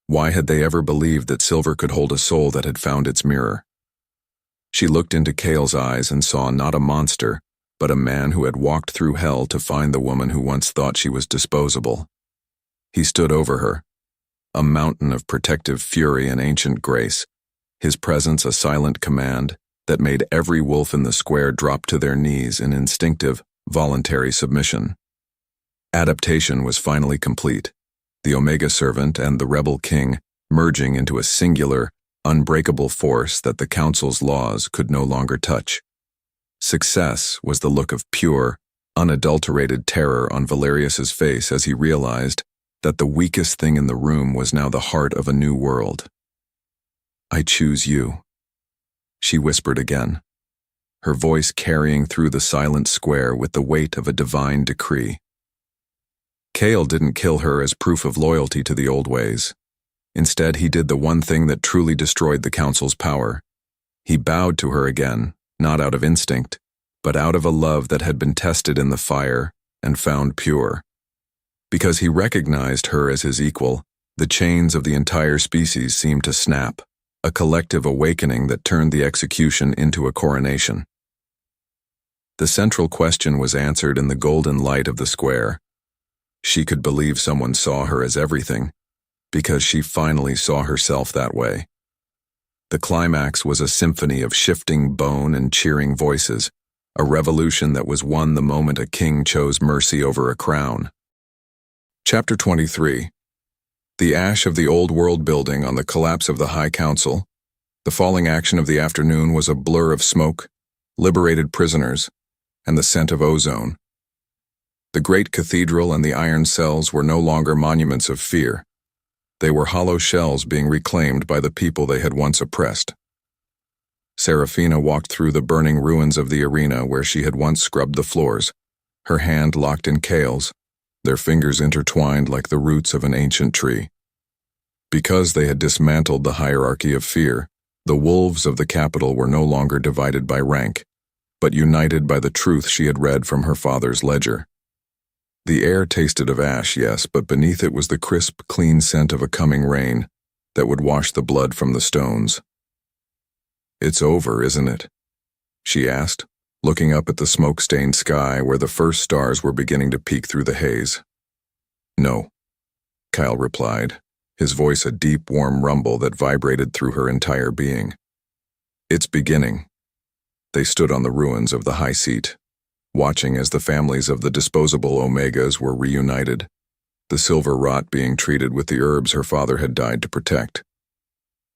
Why had they ever believed that silver could hold a soul that had found its mirror? She looked into Kael's eyes and saw not a monster, but a man who had walked through hell to find the woman who once thought she was disposable. He stood over her, a mountain of protective fury and ancient grace, his presence a silent command that made every wolf in the square drop to their knees in instinctive, voluntary submission. Adaptation was finally complete, the Omega Servant and the Rebel King merging into a singular, unbreakable force that the Council's laws could no longer touch. Success was the look of pure, unadulterated terror on Valerius's face as he realized that the weakest thing in the room was now the heart of a new world. "I choose you," she whispered again, her voice carrying through the silent square with the weight of a divine decree. Kael didn't kill her as proof of loyalty to the old ways. Instead, he did the one thing that truly destroyed the Council's power. He bowed to her again, not out of instinct, but out of a love that had been tested in the fire and found pure. Because he recognized her as his equal, the chains of the entire species seemed to snap, a collective awakening that turned the execution into a coronation. The central question was answered in the golden light of the square. She could believe someone saw her as everything, because she finally saw herself that way. The climax was a symphony of shifting bone and cheering voices, a revolution that was won the moment a king chose mercy over a crown. Chapter 23. The ash of the old world building on the collapse of the High Council, the falling action of the afternoon was a blur of smoke, liberated prisoners, and the scent of ozone. The great cathedral and the iron cells were no longer monuments of fear. They were hollow shells being reclaimed by the people they had once oppressed. Seraphina walked through the burning ruins of the arena where she had once scrubbed the floors, her hand locked in Kael's, their fingers intertwined like the roots of an ancient tree. Because they had dismantled the hierarchy of fear, the wolves of the capital were no longer divided by rank, but united by the truth she had read from her father's ledger. The air tasted of ash, yes, but beneath it was the crisp, clean scent of a coming rain that would wash the blood from the stones. "It's over, isn't it?" she asked, looking up at the smoke-stained sky where the first stars were beginning to peek through the haze. "No," Kael replied, his voice a deep, warm rumble that vibrated through her entire being. "It's beginning." They stood on the ruins of the high seat, watching as the families of the disposable Omegas were reunited. the silver rot being treated with the herbs her father had died to protect.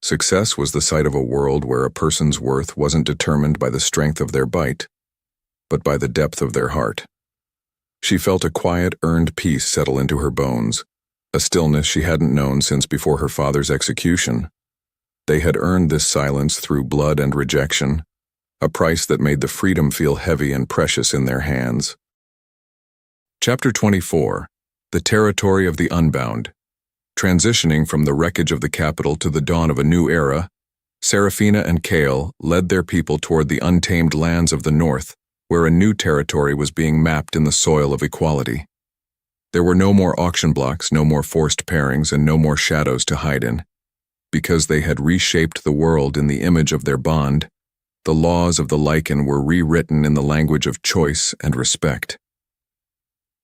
Success was the sight of a world where a person's worth wasn't determined by the strength of their bite, but by the depth of their heart. She felt a quiet, earned peace settle into her bones, a stillness she hadn't known since before her father's execution. They had earned this silence through blood and rejection, a price that made the freedom feel heavy and precious in their hands. Chapter 24. The Territory of the Unbound. Transitioning from the wreckage of the capital to the dawn of a new era, Seraphina and Kael led their people toward the untamed lands of the north, where a new territory was being mapped in the soil of equality. There were no more auction blocks, no more forced pairings, and no more shadows to hide in. Because they had reshaped the world in the image of their bond, the laws of the lichen were rewritten in the language of choice and respect.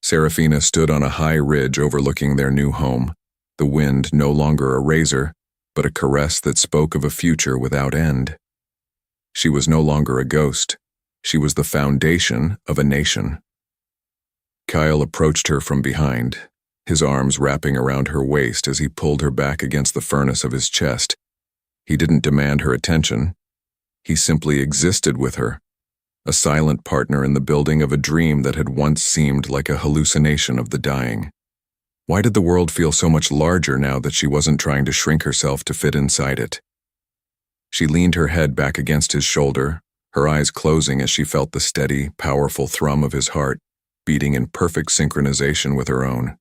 Seraphina stood on a high ridge overlooking their new home, the wind no longer a razor, but a caress that spoke of a future without end. She was no longer a ghost. She was the foundation of a nation. Kael approached her from behind, his arms wrapping around her waist as he pulled her back against the furnace of his chest. He didn't demand her attention. He simply existed with her, a silent partner in the building of a dream that had once seemed like a hallucination of the dying. Why did the world feel so much larger now that she wasn't trying to shrink herself to fit inside it? She leaned her head back against his shoulder, her eyes closing as she felt the steady, powerful thrum of his heart, beating in perfect synchronization with her own.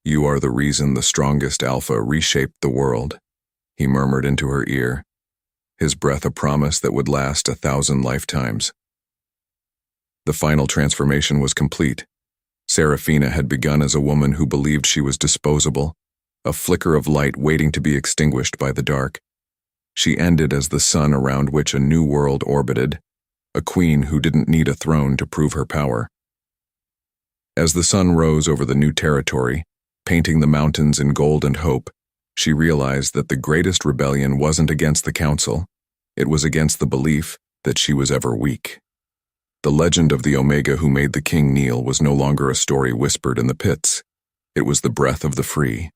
"You are the reason the strongest alpha reshaped the world," he murmured into her ear, his breath a promise that would last 1,000 lifetimes. The final transformation was complete. Seraphina had begun as a woman who believed she was disposable, a flicker of light waiting to be extinguished by the dark. She ended as the sun around which a new world orbited, a queen who didn't need a throne to prove her power. As the sun rose over the new territory, painting the mountains in gold and hope, she realized that the greatest rebellion wasn't against the council, it was against the belief that she was ever weak. The legend of the Omega who made the king kneel was no longer a story whispered in the pits. It was the breath of the free,